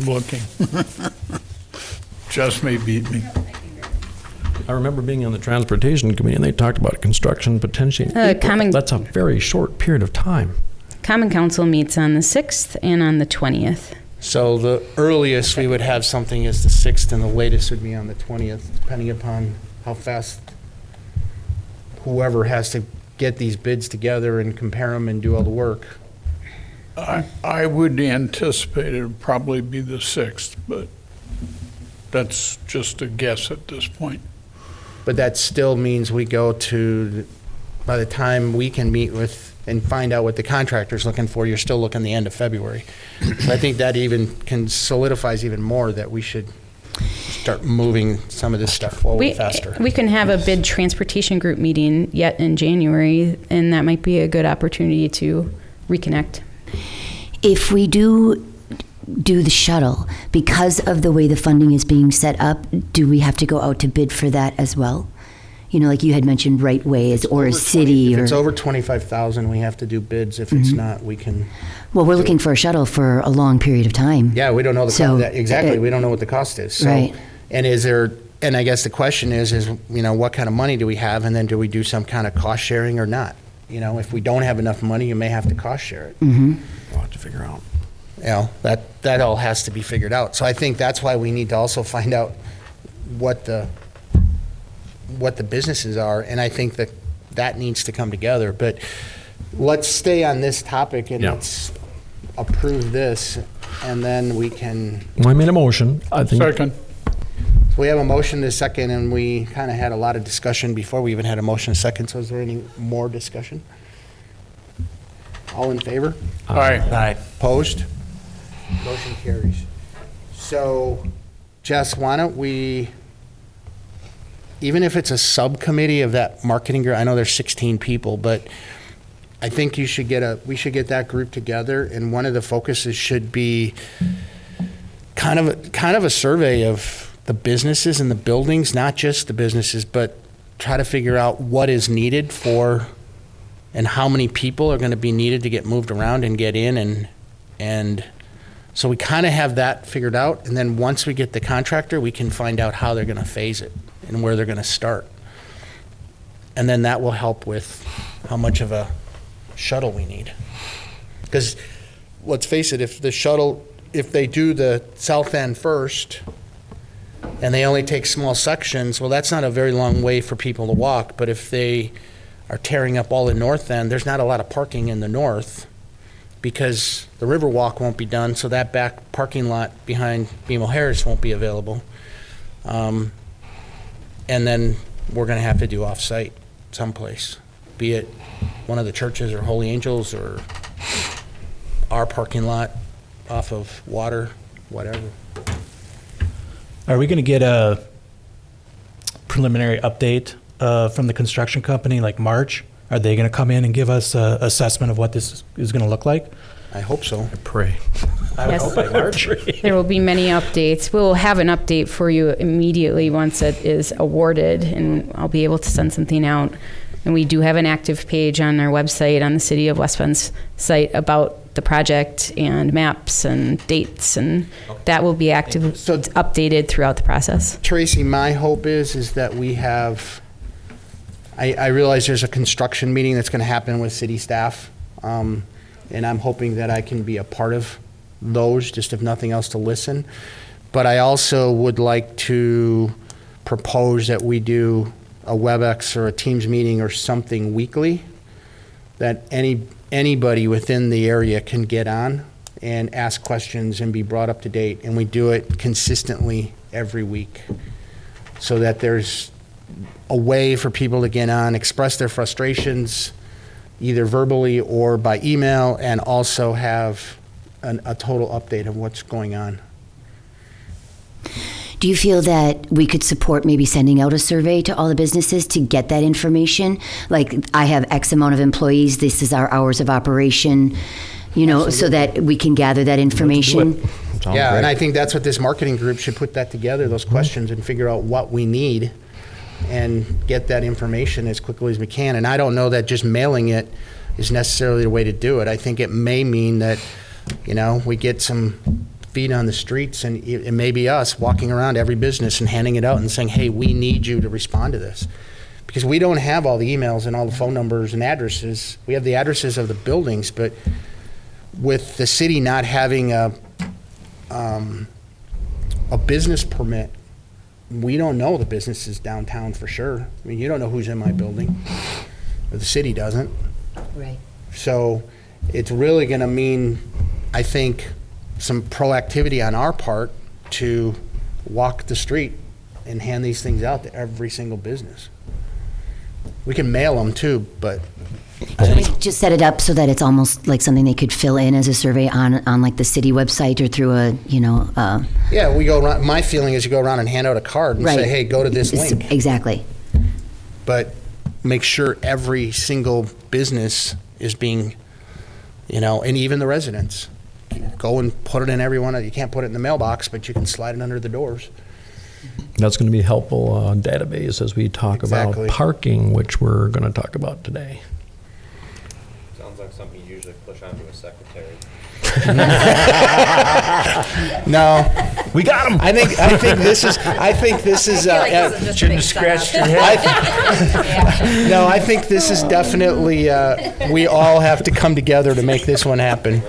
Speaker 6: looking. Just may beat me.
Speaker 4: I remember being on the transportation committee, and they talked about construction potentially in April.
Speaker 1: common-
Speaker 4: That's a very short period of time.
Speaker 1: Common Council meets on the 6th and on the 20th.
Speaker 2: So the earliest we would have something is the 6th, and the latest would be on the 20th, depending upon how fast whoever has to get these bids together and compare them and do all the work.
Speaker 6: I would anticipate it would probably be the 6th, but that's just a guess at this point.
Speaker 2: But that still means we go to, by the time we can meet with and find out what the contractor's looking for, you're still looking the end of February. So I think that even solidifies even more that we should start moving some of this stuff forward faster.
Speaker 1: We can have a bid transportation group meeting yet in January, and that might be a good opportunity to reconnect.
Speaker 5: If we do the shuttle, because of the way the funding is being set up, do we have to go out to bid for that as well? Like you had mentioned, Right Ways or a city,
Speaker 2: If
Speaker 5: or
Speaker 2: it's over 25,000, we have to do bids. If it's not, we can,
Speaker 5: well, we're looking for a shuttle for a long period of time.
Speaker 2: yeah, we don't know
Speaker 5: So,
Speaker 2: exactly, we don't know what the cost is. So,
Speaker 5: Right.
Speaker 2: and I guess the question is, what kind of money do we have, and then do we do some kind of cost sharing or not? If we don't have enough money, you may have to cost share it.
Speaker 5: Mm-hmm.
Speaker 4: We'll have to figure out.
Speaker 2: That all has to be figured out. So I think that's why we need to also find out what the businesses are, and I think that needs to come together. But let's stay on this topic, and
Speaker 4: Yeah.
Speaker 2: let's approve this, and then we can,
Speaker 4: Well, I made a motion. I think.
Speaker 6: Second,
Speaker 2: we have a motion to second, and we kind of had a lot of discussion before we even had a motion to second. So is there any more discussion? All in favor?
Speaker 6: aye.
Speaker 2: Opposed? Motion carries. So, Jess, why don't we, even if it's a subcommittee of that marketing group, I know there's 16 people, but I think we should get that group together, and one of the focuses should be kind of a survey of the businesses and the buildings, not just the businesses, but try to figure out what is needed for, and how many people are going to be needed to get moved around and get in, and so we kind of have that figured out, and then once we get the contractor, we can find out how they're going to phase it and where they're going to start. And then that will help with how much of a shuttle we need. Because let's face it, if they do the south end first and they only take small sections, well, that's not a very long way for people to walk. But if they are tearing up all the north end, there's not a lot of parking in the north because the Riverwalk won't be done, so that back parking lot behind BMO Harris won't be available. And then we're going to have to do off-site someplace, be it one of the churches or Holy Angels or our parking lot off of Water, whatever.
Speaker 8: Are we going to get a preliminary update from the construction company like March? Are they going to come in and give us an assessment of what this is going to look like?
Speaker 2: I hope so.
Speaker 4: Pray.
Speaker 8: I would
Speaker 1: Yes.
Speaker 8: hope by March.
Speaker 1: There will be many updates. We'll have an update for you immediately once it is awarded, and I'll be able to send something out. And we do have an active page on our website, on the City of West Bend's site, about the project and maps and dates, and that will be active,
Speaker 2: So-
Speaker 1: updated throughout the process.
Speaker 2: Tracy, my hope is that we have, I realize there's a construction meeting that's going to happen with city staff, and I'm hoping that I can be a part of those, just if nothing else to listen. But I also would like to propose that we do a WebEx or a Teams meeting or something weekly that anybody within the area can get on and ask questions and be brought up to date. And we do it consistently every week so that there's a way for people to get on, express their frustrations, either verbally or by email, and also have a total update of what's going on.
Speaker 5: Do you feel that we could support maybe sending out a survey to all the businesses to get that information? Like, I have X amount of employees, this is our hours of operation, so that we can gather that information?
Speaker 2: Yeah, and I think that's what this marketing group should put that together, those questions, and figure out what we need and get that information as quickly as we can. And I don't know that just mailing it is necessarily the way to do it. I think it may mean that, we get some feet on the streets, and it may be us walking around every business and handing it out and saying, hey, we need you to respond to this. Because we don't have all the emails and all the phone numbers and addresses. We have the addresses of the buildings, but with the city not having a business permit, we don't know the businesses downtown for sure. I mean, you don't know who's in my building, or the city doesn't.
Speaker 5: Right.
Speaker 2: So it's really going to mean, I think, some proactivity on our part to walk the street and hand these things out to every single business. We can mail them too, but
Speaker 5: Can we just set it up so that it's almost like something they could fill in as a survey on like the city website or through a,
Speaker 2: yeah, we go around. My feeling is you go around and hand out a card and
Speaker 5: Right.
Speaker 2: say, hey, go to this link.
Speaker 5: Exactly.
Speaker 2: But make sure every single business is being, and even the residents. Go and put it in every one. You can't put it in the mailbox, but you can slide it under the doors.
Speaker 4: That's going to be a helpful database as we talk
Speaker 2: Exactly.
Speaker 4: about parking, which we're going to talk about today.
Speaker 7: Sounds like something you usually push onto a secretary.
Speaker 2: No,
Speaker 4: We got him.
Speaker 2: I think this is.
Speaker 3: Shouldn't have scratched your head.
Speaker 2: No, I think this is definitely. We all have to come together to make this one happen.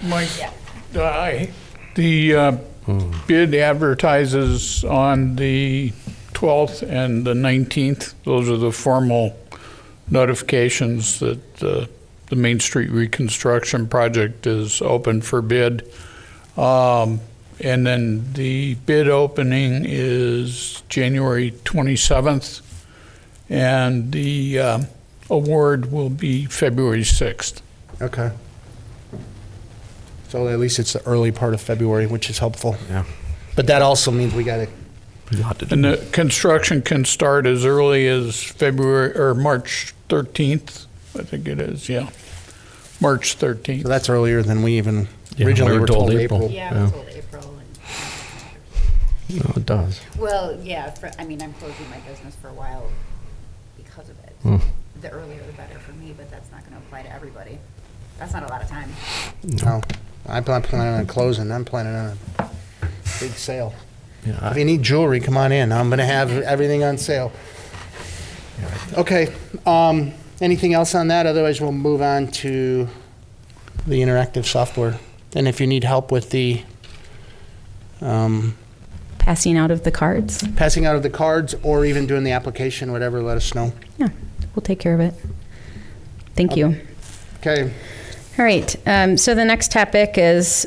Speaker 6: Mike, the bid advertises on the 12th and the 19th. Those are the formal notifications that the Main Street reconstruction project is open for bid. And then the bid opening is January 27th, and the award will be February 6th.
Speaker 2: Okay. So at least it's the early part of February, which is helpful.
Speaker 4: Yeah.
Speaker 2: But that also means we got to.
Speaker 6: And the construction can start as early as February or March 13th, I think it is, yeah. March 13th.
Speaker 2: So that's earlier than we even
Speaker 4: Yeah,
Speaker 2: originally
Speaker 4: we
Speaker 2: were told April.
Speaker 9: Yeah, I was told April.
Speaker 4: No, it does.
Speaker 9: Well, yeah, I'm closing my business for a while because of it. The earlier the better for me, but that's not going to apply to everybody. That's not a lot of time.
Speaker 2: No, I'm not planning on closing. I'm planning on a big sale.
Speaker 4: Yeah,
Speaker 2: If you need jewelry, come on in. I'm going to have everything on sale. Okay. Anything else on that? Otherwise, we'll move on to the interactive software. And if you need help with the
Speaker 1: passing out of the cards.
Speaker 2: Passing out of the cards or even doing the application, whatever, let us know.
Speaker 1: Yeah, we'll take care of it. Thank you.
Speaker 2: Okay.
Speaker 1: All right, so the next topic is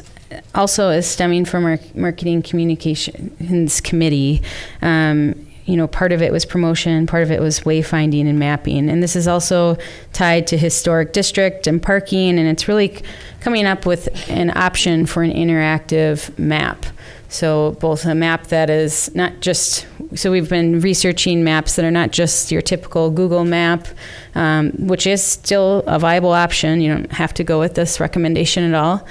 Speaker 1: stemming from our Marketing Communications Committee. Part of it was promotion, part of it was wayfinding and mapping. And this is also tied to historic district and parking, and it's really coming up with an option for an interactive map. So both a map that is not just, so we've been researching maps that are not just your typical Google map, which is still a viable option. You don't have to go with this recommendation at all.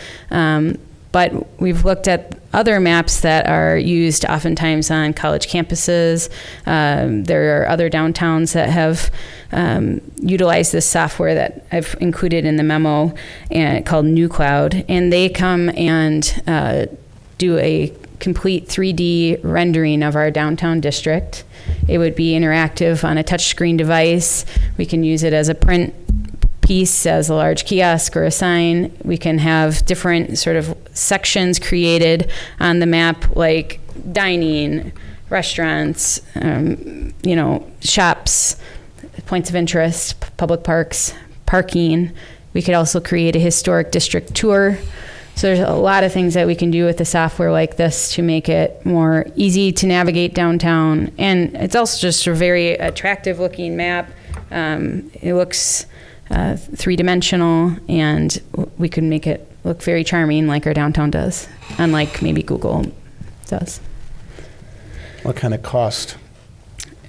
Speaker 1: But we've looked at other maps that are used oftentimes on college campuses. There are other downtowns that have utilized this software that I've included in the memo called New Cloud. And they come and do a complete 3D rendering of our downtown district. It would be interactive on a touchscreen device. We can use it as a print piece, as a large kiosk or a sign. We can have different sort of sections created on the map, like dining, restaurants, shops, points of interest, public parks, parking. We could also create a historic district tour. So there's a lot of things that we can do with a software like this to make it more easy to navigate downtown. And it's also just a very attractive looking map. It looks three-dimensional, and we could make it look very charming like our downtown does, unlike maybe Google does.
Speaker 2: What kind of cost?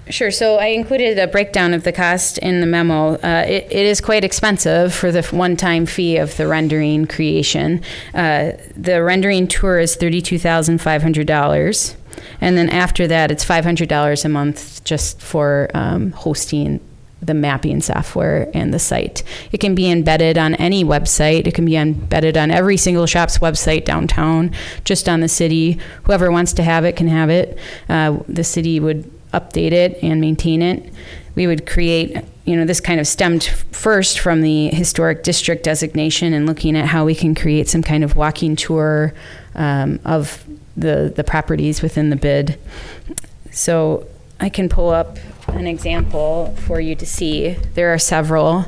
Speaker 1: Sure. So I included a breakdown of the cost in the memo. It is quite expensive for the one-time fee of the rendering creation. The rendering tour is $32,500. And then after that, it's $500 a month just for hosting the mapping software and the site. It can be embedded on any website. It can be embedded on every single shop's website downtown, just on the city. Whoever wants to have it can have it. The city would update it and maintain it. We would create, this kind of stemmed first from the historic district designation and looking at how we can create some kind of walking tour of the properties within the bid. So I can pull up an example for you to see. There are several.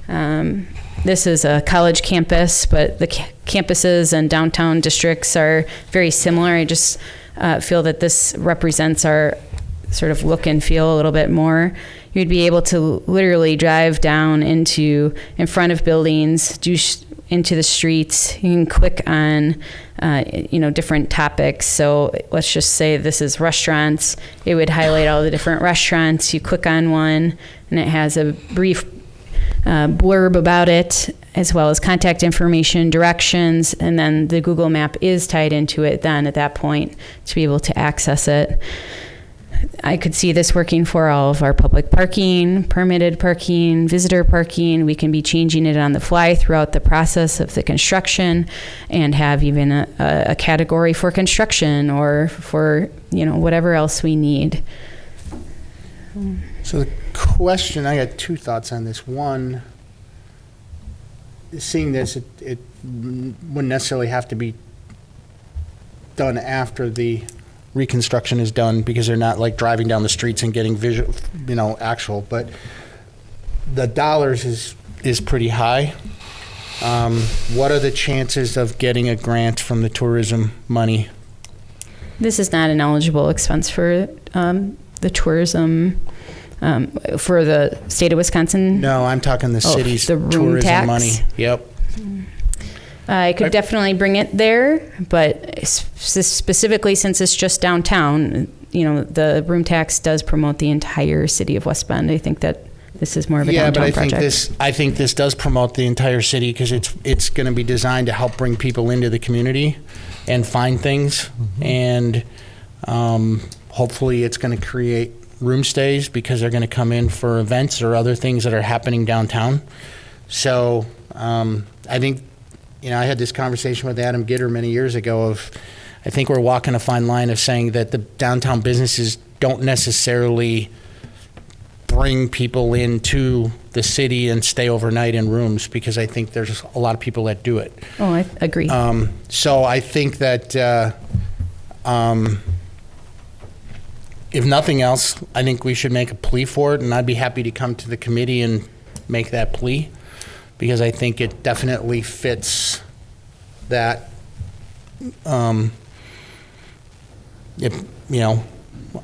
Speaker 1: This is a college campus, but the campuses and downtown districts are very similar. I just feel that this represents our sort of look and feel a little bit more. You'd be able to literally drive down in front of buildings, into the streets. You can click on, different topics. So let's just say this is restaurants. It would highlight all the different restaurants. You click on one, and it has a brief blurb about it, as well as contact information, directions, and then the Google map is tied into it then at that point to be able to access it. I could see this working for all of our public parking, permitted parking, visitor parking. We can be changing it on the fly throughout the process of the construction and have even a category for construction or for, whatever else we need.
Speaker 2: So the question, I got two thoughts on this. One, seeing this, it wouldn't necessarily have to be done after the reconstruction is done, because they're not like driving down the streets and getting visual, actual, but the dollars is pretty high. What are the chances of getting a grant from the tourism money?
Speaker 1: This is not an eligible expense for the tourism for the state of Wisconsin.
Speaker 2: No, I'm talking the city's
Speaker 1: the room
Speaker 2: tourism
Speaker 1: tax
Speaker 2: money. Yep.
Speaker 1: I could definitely bring it there, but specifically since it's just downtown, the room tax does promote the entire city of West Bend. I think that this is more of a downtown project.
Speaker 2: I think this does promote the entire city, because it's going to be designed to help bring people into the community and find things, and hopefully it's going to create room stays because they're going to come in for events or other things that are happening downtown. So I think. I had this conversation with Adam Gitter many years ago I think we're walking a fine line of saying that the downtown businesses don't necessarily bring people into the city and stay overnight in rooms, because I think there's a lot of people that do it.
Speaker 1: Oh, I agree.
Speaker 2: So I think that if nothing else, I think we should make a plea for it, and I'd be happy to come to the committee and make that plea, because I think it definitely fits that, if, you know,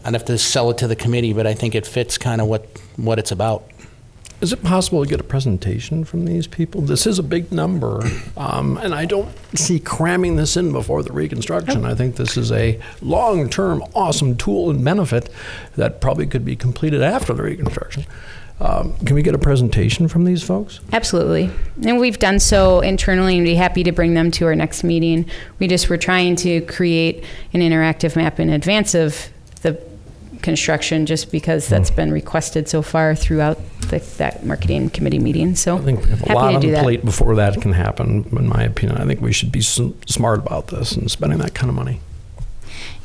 Speaker 2: I'd have to sell it to the committee, but I think it fits kind of what it's about.
Speaker 4: Is it possible to get a presentation from these people? This is a big number, and I don't see cramming this in before the reconstruction. I think this is a long-term, awesome tool and benefit that probably could be completed after the reconstruction. Can we get a presentation from these folks?
Speaker 1: Absolutely. And we've done so internally, and we'd be happy to bring them to our next meeting. We just were trying to create an interactive map in advance of the construction, just because that's been requested so far throughout that marketing committee meeting. So
Speaker 4: I think we have a
Speaker 1: happy
Speaker 4: lot
Speaker 1: to
Speaker 4: on
Speaker 1: do
Speaker 4: the
Speaker 1: that.
Speaker 4: plate before that can happen, in my opinion. I think we should be smart about this and spending that kind of money.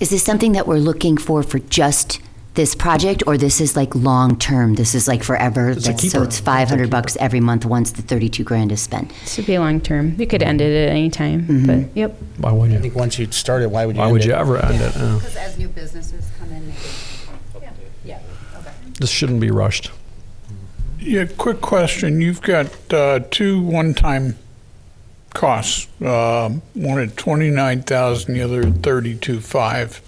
Speaker 5: Is this something that we're looking for just this project, or this is like long-term? This is like forever?
Speaker 4: It's a keeper.
Speaker 5: So it's $500 every month once the 32 grand is spent.
Speaker 1: This would be long term. You could end it at any time, but yep.
Speaker 4: Why would
Speaker 2: I
Speaker 4: you?
Speaker 2: think once you'd start it, why would you
Speaker 4: Why
Speaker 2: end
Speaker 4: would
Speaker 2: it?
Speaker 4: you ever end it?
Speaker 9: Because as new businesses come in, they can, yeah, okay.
Speaker 4: This shouldn't be rushed.
Speaker 6: Yeah, quick question. You've got two one-time costs. One at $29,000, the other at $32,500.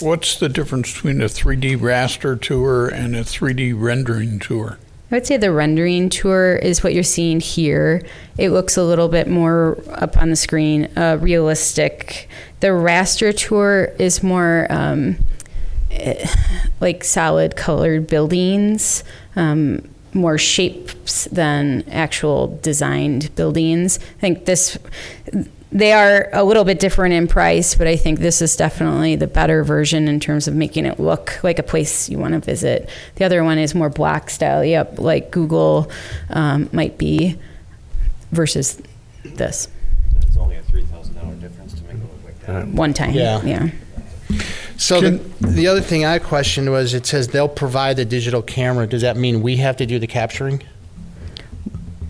Speaker 6: What's the difference between a 3D raster tour and a 3D rendering tour?
Speaker 1: I would say the rendering tour is what you're seeing here. It looks a little bit more up on the screen, realistic. The raster tour is more like solid colored buildings, more shapes than actual designed buildings. I think they are a little bit different in price, but I think this is definitely the better version in terms of making it look like a place you want to visit. The other one is more block style, like Google might be, versus this.
Speaker 7: It's only a $3,000 difference to make it look like that.
Speaker 1: One time,
Speaker 2: Yeah. So the other thing I questioned was, it says they'll provide the digital camera. Does that mean we have to do the capturing?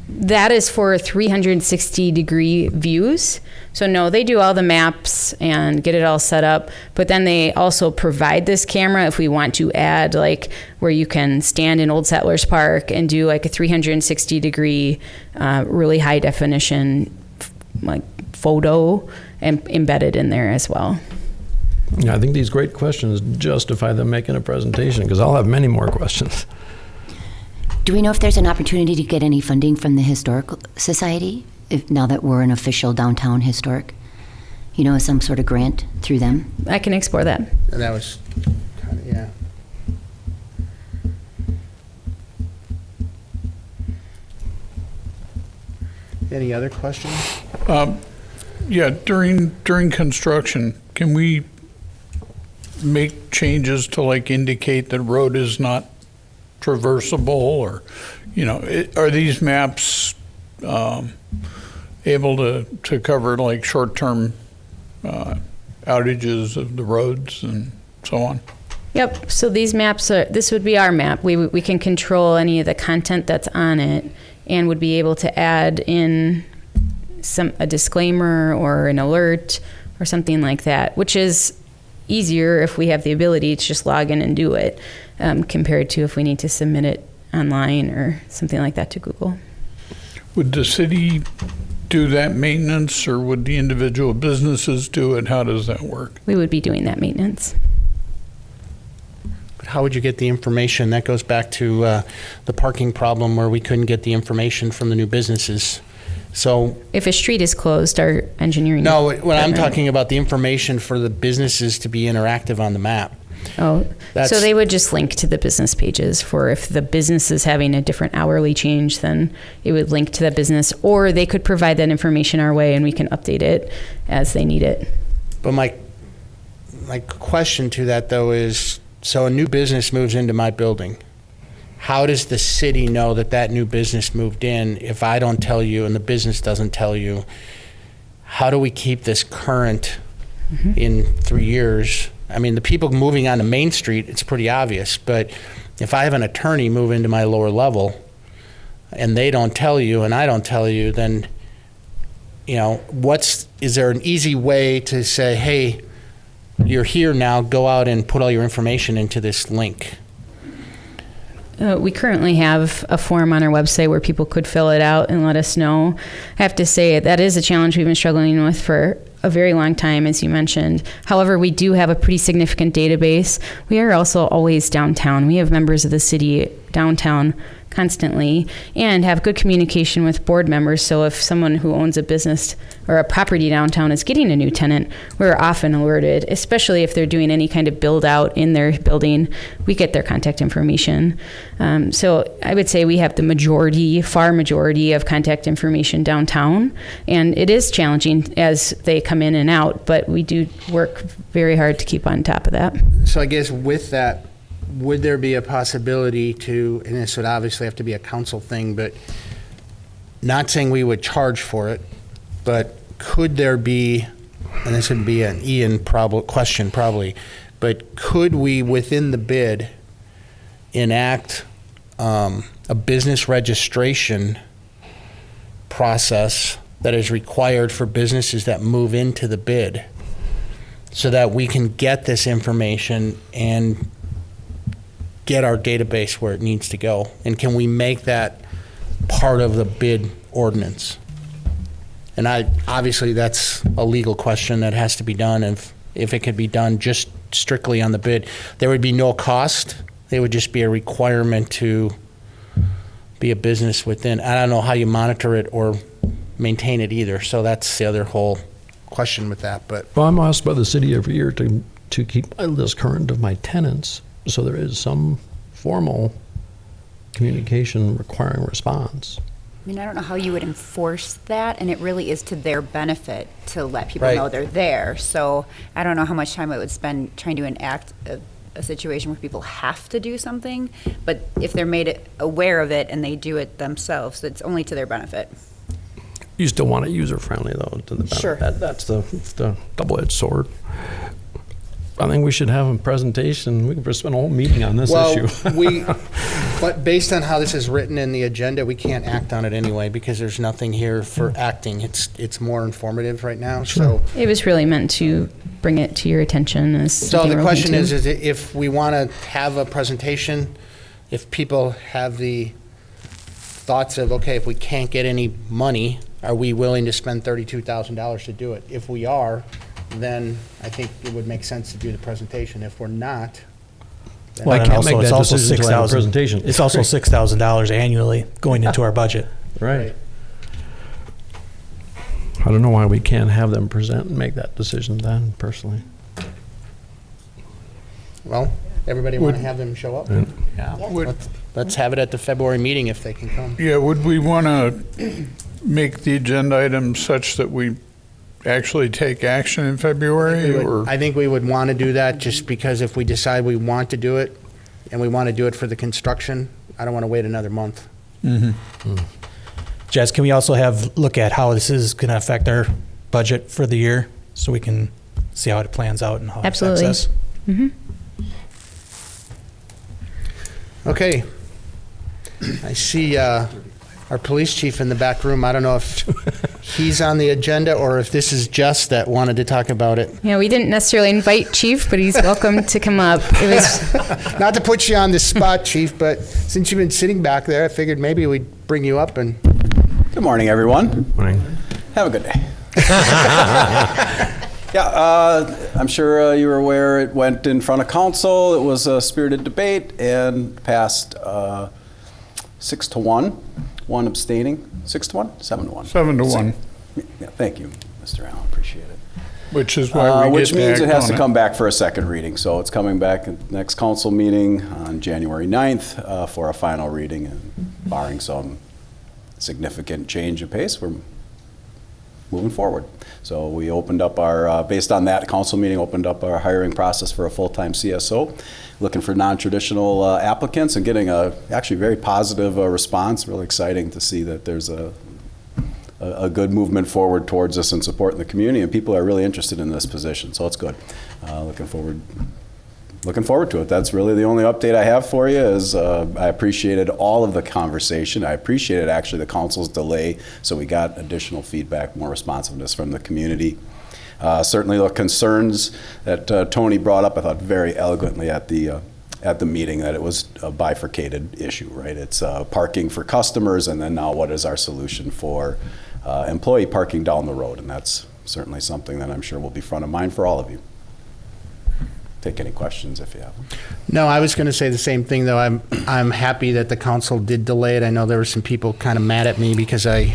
Speaker 1: That is for 360-degree views. So no, they do all the maps and get it all set up, but then they also provide this camera if we want to add, like, where you can stand in Old Settlers Park and do like a 360-degree, really high definition, like, photo and embedded in there as well.
Speaker 4: Yeah, I think these great questions justify them making a presentation, because I'll have many more questions.
Speaker 5: Do we know if there's an opportunity to get any funding from the Historical Society, now that we're an official downtown historic? You know, some sort of grant through them?
Speaker 1: I can explore that.
Speaker 2: And that was kind of, yeah. Any other questions?
Speaker 6: Yeah, during construction, can we make changes to, like, indicate the road is not traversable, or, you know, are these maps able to cover, like, short-term outages of the roads and so on?
Speaker 1: Yep, so these maps this would be our map. We can control any of the content that's on it, and would be able to add in a disclaimer or an alert or something like that, which is easier if we have the ability to just log in and do it, compared to if we need to submit it online or something like that to Google.
Speaker 6: Would the city do that maintenance, or would the individual businesses do it? How does that work?
Speaker 1: We would be doing that maintenance.
Speaker 2: But how would you get the information? That goes back to the parking problem, where we couldn't get the information from the new businesses. So
Speaker 1: If a street is closed, our engineering.
Speaker 2: no, when I'm
Speaker 1: department-
Speaker 2: talking about the information for the businesses to be interactive on the map.
Speaker 1: Oh,
Speaker 2: That's-
Speaker 1: so they would just link to the business pages for if the business is having a different hourly change, then it would link to that business, or they could provide that information our way and we can update it as they need it.
Speaker 2: But my question to that, though, is, so a new business moves into my building. How does the city know that that new business moved in if I don't tell you and the business doesn't tell you? How do we keep this current in 3 years? I mean, the people moving onto Main Street, it's pretty obvious, but if I have an attorney move into my lower level and they don't tell you and I don't tell you, then, you know, is there an easy way to say, hey, you're here now, go out and put all your information into this link?
Speaker 1: We currently have a form on our website where people could fill it out and let us know. I have to say that is a challenge we've been struggling with for a very long time, as you mentioned. However, we do have a pretty significant database. We are also always downtown. We have members of the city downtown constantly and have good communication with board members. So if someone who owns a business or a property downtown is getting a new tenant, we're often alerted, especially if they're doing any kind of build out in their building. We get their contact information. So I would say we have the far majority of contact information downtown, and it is challenging as they come in and out, but we do work very hard to keep on top of that.
Speaker 2: So I guess with that, would there be a possibility to, and this would obviously have to be a council thing, but not saying we would charge for it, but could there be, and this would be an Ian question probably, but could we within the bid enact a business registration process that is required for businesses that move into the bid so that we can get this information and get our database where it needs to go? And can we make that part of the bid ordinance? And obviously that's a legal question that has to be done. If it could be done just strictly on the bid, there would be no cost. It would just be a requirement to be a business within. I don't know how you monitor it or maintain it either. So that's the other whole question with that. But
Speaker 4: Well, I'm asked by the city every year to keep my list current of my tenants. So there is some formal communication requiring response.
Speaker 9: I mean, I don't know how you would enforce that, and it really is to their benefit to let people
Speaker 2: Right.
Speaker 9: know they're there. So I don't know how much time it would spend trying to enact a situation where people have to do something, but if they're made aware of it and they do it themselves, it's only to their benefit.
Speaker 4: You still want it user-friendly, though, to the benefit.
Speaker 9: Sure.
Speaker 4: That's the double-edged sword. I think we should have a presentation. We could spend a whole meeting on this issue.
Speaker 2: But based on how this is written in the agenda, we can't act on it anyway because there's nothing here for acting. It's more informative right now. So
Speaker 1: It was really meant to bring it to your attention as
Speaker 2: So
Speaker 1: something
Speaker 2: the
Speaker 1: we're
Speaker 2: question
Speaker 1: looking
Speaker 2: is
Speaker 1: to.
Speaker 2: if we want to have a presentation, if people have the thoughts of, okay, if we can't get any money, are we willing to spend $32,000 to do it? If we are, then I think it would make sense to do the presentation. If we're not, then
Speaker 8: Well,
Speaker 4: I
Speaker 8: and
Speaker 4: can't
Speaker 8: also,
Speaker 4: make
Speaker 8: it's
Speaker 4: that
Speaker 8: also
Speaker 4: decision until I have a
Speaker 8: 6,000
Speaker 4: presentation.
Speaker 8: It's also $6,000 annually going into our budget.
Speaker 4: Right. I don't know why we can't have them present and make that decision then, personally.
Speaker 2: well, everybody want to have them show up?
Speaker 6: Would,
Speaker 2: Let's have it at the February meeting if they can come.
Speaker 6: yeah, would we want to make the agenda item such that we actually take action in February, or?
Speaker 2: I think we would want to do that just because if we decide we want to do it and we want to do it for the construction, I don't want to wait another month.
Speaker 8: Jess, can we also look at how this is going to affect our budget for the year so we can see how it plans out and how it affects
Speaker 1: Absolutely.
Speaker 8: us?
Speaker 2: Okay. I see our police chief in the back room. I don't know if he's on the agenda or if this is Jess that wanted to talk about it.
Speaker 1: Yeah, we didn't necessarily invite Chief, but he's welcome to come up. It was
Speaker 2: Not to put you on the spot, chief, but since you've been sitting back there, I figured maybe we'd bring you up and...
Speaker 10: Good morning, everyone.
Speaker 4: Morning.
Speaker 10: Have a good day. I'm sure you were aware it went in front of council. It was a spirited debate and passed 6-1, one abstaining. 6-1? 7-1.
Speaker 6: 7-1,
Speaker 10: Yeah, thank you, Mr. Allen. Appreciate it.
Speaker 6: which is why we
Speaker 10: Which
Speaker 6: get to
Speaker 10: means
Speaker 6: act
Speaker 10: it has
Speaker 6: on
Speaker 10: to come back for a second reading. So it's coming back at the next council meeting on January 9th for a final reading, and barring some significant change of pace, we're moving forward. So we opened up our, based on that council meeting, opened up our hiring process for a full-time CSO, looking for non-traditional applicants and getting a actually very positive response. Really exciting to see that there's a good movement forward towards us and supporting the community, and people are really interested in this position, so it's good. Looking forward to it. That's really the only update I have for you. Is I appreciated all of the conversation. I appreciated actually the council's delay, so we got additional feedback, more responsiveness from the community. Certainly the concerns that Tony brought up, I thought very eloquently at the meeting, that it was a bifurcated issue, right? It's parking for customers, and then now what is our solution for employee parking down the road? And that's certainly something that I'm sure will be front of mind for all of you. Take any questions if you have them.
Speaker 2: No, I was going to say the same thing, though. I'm happy that the council did delay it. I know there were some people kind of mad at me because I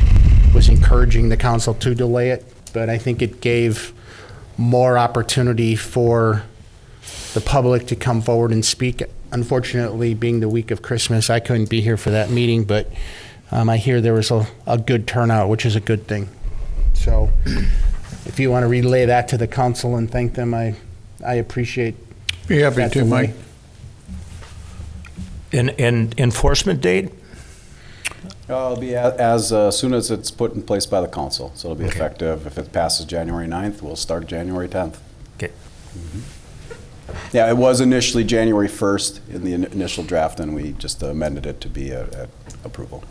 Speaker 2: was encouraging the council to delay it, but I think it gave more opportunity for the public to come forward and speak. Unfortunately, being the week of Christmas, I couldn't be here for that meeting, but I hear there was a good turnout, which is a good thing. So if you want to relay that to the council and thank them, I appreciate.
Speaker 6: Be happy
Speaker 2: that
Speaker 6: to,
Speaker 2: delay.
Speaker 6: Mike.
Speaker 3: And enforcement date?
Speaker 10: It'll be as soon as it's put in place by the council. So it'll be effective, if it passes January 9th, we'll start January 10th.
Speaker 3: Okay.
Speaker 10: Yeah, it was initially January 1st in the initial draft, and we just amended it to be at approval.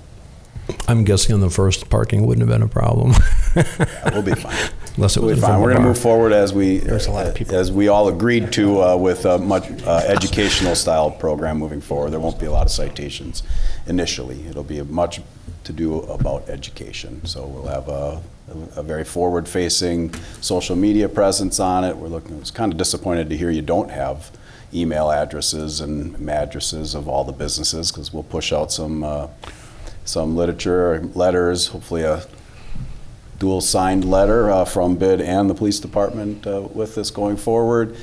Speaker 4: I'm guessing on the first, parking wouldn't have been a problem.
Speaker 10: Yeah, we'll be fine.
Speaker 4: Unless it was
Speaker 10: We'll be
Speaker 4: in front
Speaker 10: fine.
Speaker 4: of
Speaker 10: We're
Speaker 4: a
Speaker 10: going to
Speaker 4: bar.
Speaker 10: move forward as
Speaker 2: There's a lot of people.
Speaker 10: we all agreed to with a much educational style program moving forward. There won't be a lot of citations initially. It'll be much to do about education. So we'll have a very forward-facing social media presence on it. I was kind of disappointed to hear you don't have email addresses and addresses of all the businesses, because we'll push out some literature, letters, hopefully a dual signed letter from BID and the police department with this going forward.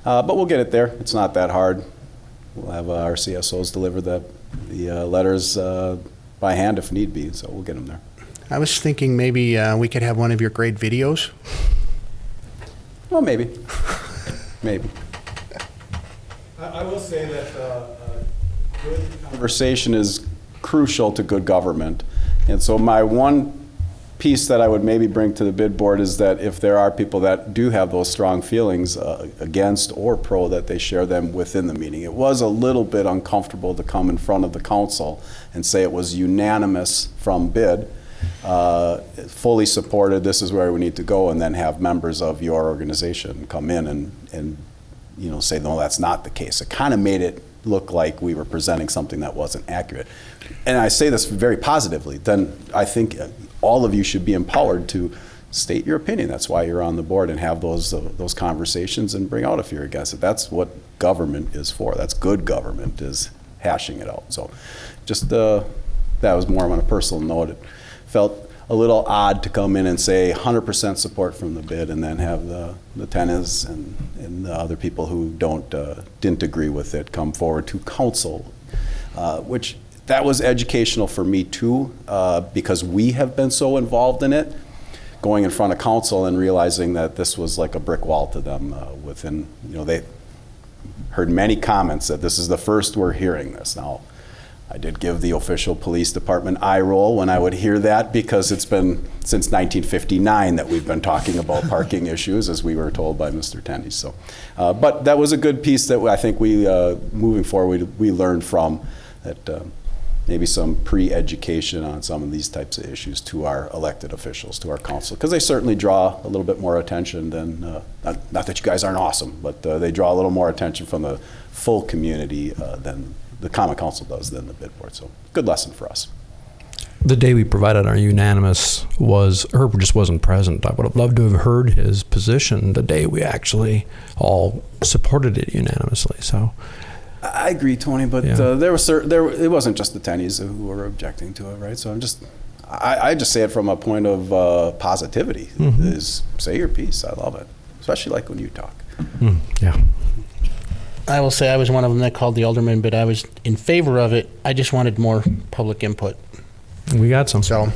Speaker 10: But we'll get it there. It's not that hard. We'll have our CSOs deliver the letters by hand if need be, so we'll get them there.
Speaker 2: I was thinking maybe we could have one of your great videos.
Speaker 10: Well, maybe. Maybe.
Speaker 11: I will say that
Speaker 10: Good conversation is crucial to good government. And so my one piece that I would maybe bring to the bid board is that if there are people that do have those strong feelings against or pro, that they share them within the meeting. It was a little bit uncomfortable to come in front of the council and say it was unanimous from bid, fully supported, this is where we need to go, and then have members of your organization come in and say, no, that's not the case. It kind of made it look like we were presenting something that wasn't accurate. And I say this very positively. Then I think all of you should be empowered to state your opinion. That's why you're on the board, and have those conversations and bring out if you're against it. That's what government is for. That's good government, is hashing it out. So just that was more on a personal note. It felt a little odd to come in and say 100% support from the bid, and then have the tenants and the other people who didn't agree with it come forward to council, which that was educational for me too, because we have been so involved in it, going in front of council and realizing that this was like a brick wall to them. They heard many comments that this is the first we're hearing this. Now, I did give the official police department eye roll when I would hear that, because it's been since 1959 that we've been talking about parking issues, as we were told by Mr. Tenney. So, but that was a good piece that I think we, moving forward, we learned from, that maybe some pre-education on some of these types of issues to our elected officials, to our council, because they certainly draw a little bit more attention than, not that you guys aren't awesome, but they draw a little more attention from the full community than the common council does than the bid board. So good lesson for us.
Speaker 4: The day we provided our unanimous Herb just wasn't present. I would have loved to have heard his position the day we actually all supported it unanimously. So
Speaker 10: I agree, Tony, but
Speaker 4: Yeah.
Speaker 10: it wasn't just the Tennies who were objecting to it, right? So I just say it from a point of positivity. Is say your piece. I love it, especially like when you talk.
Speaker 4: Yeah.
Speaker 2: I will say I was one of them that called the alderman, but I was in favor of it. I just wanted more public input.
Speaker 4: We got some.
Speaker 2: So,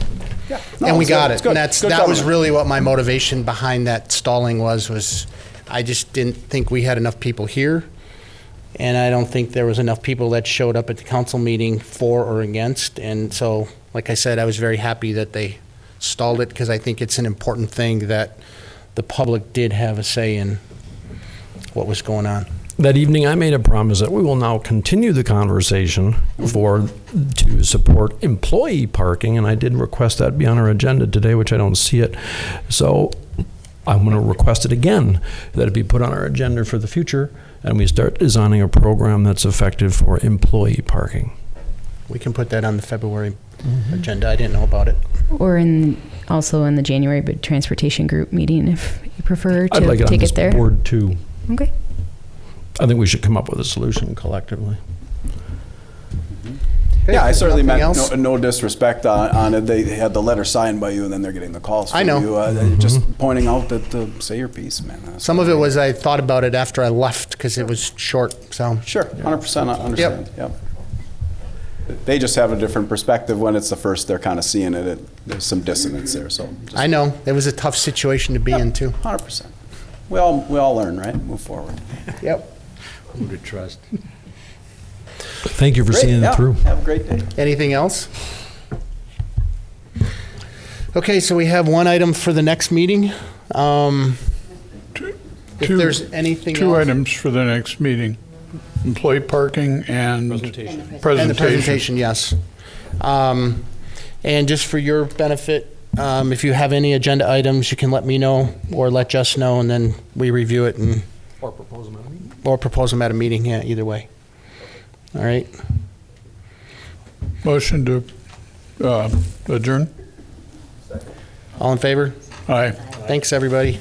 Speaker 10: Yeah,
Speaker 2: and we
Speaker 10: it's
Speaker 2: got
Speaker 10: good.
Speaker 2: it.
Speaker 10: It's good.
Speaker 2: And
Speaker 10: Good
Speaker 2: that was
Speaker 10: government.
Speaker 2: really what my motivation behind that stalling was I just didn't think we had enough people here. And I don't think there was enough people that showed up at the council meeting for or against. And so, like I said, I was very happy that they stalled it, because I think it's an important thing that the public did have a say in what was going on.
Speaker 4: That evening, I made a promise that we will now continue the conversation to support employee parking, and I did request that be on our agenda today, which I don't see it. So I'm going to request it again, that it be put on our agenda for the future, and we start designing a program that's effective for employee parking.
Speaker 2: We can put that on the February agenda. I didn't know about it.
Speaker 1: Or also in the January transportation group meeting, if you prefer to
Speaker 4: I'd like it on
Speaker 1: take
Speaker 4: this
Speaker 1: it there.
Speaker 4: board too.
Speaker 1: Okay.
Speaker 4: I think we should come up with a solution collectively.
Speaker 10: Yeah, I certainly
Speaker 2: Nothing
Speaker 10: meant
Speaker 2: else?
Speaker 10: no disrespect on it. They had the letter signed by you, and then they're getting the calls from
Speaker 2: I know.
Speaker 10: you. Just pointing out that, say your piece, man. That's
Speaker 2: Some of it was I thought about it after I left because it was short, so.
Speaker 10: Sure, 100% I understand. Yep. They just have a different perspective when it's the first they're kind of seeing it. There's some dissonance there, so.
Speaker 2: I know, it was a tough situation to be in too.
Speaker 10: 100%. We all learn, right? Move forward.
Speaker 2: Yep.
Speaker 3: Who to trust.
Speaker 4: Thank you for
Speaker 10: Great,
Speaker 4: seeing
Speaker 10: yeah,
Speaker 4: it through.
Speaker 10: Have a great day.
Speaker 2: Anything else? Okay, so we have one item for the next meeting. If there's anything
Speaker 6: Two
Speaker 2: else.
Speaker 6: items for the next meeting, employee parking and
Speaker 4: Presentation.
Speaker 2: And the
Speaker 6: presentation.
Speaker 2: presentation, yes. And just for your benefit, if you have any agenda items, you can let me know or let Jess know, and then we review it and.
Speaker 4: Or propose them at a meeting.
Speaker 2: Or propose them at a meeting, yeah, either way. All right.
Speaker 6: Motion to adjourn?
Speaker 2: All in favor?
Speaker 6: Aye.
Speaker 2: Thanks, everybody.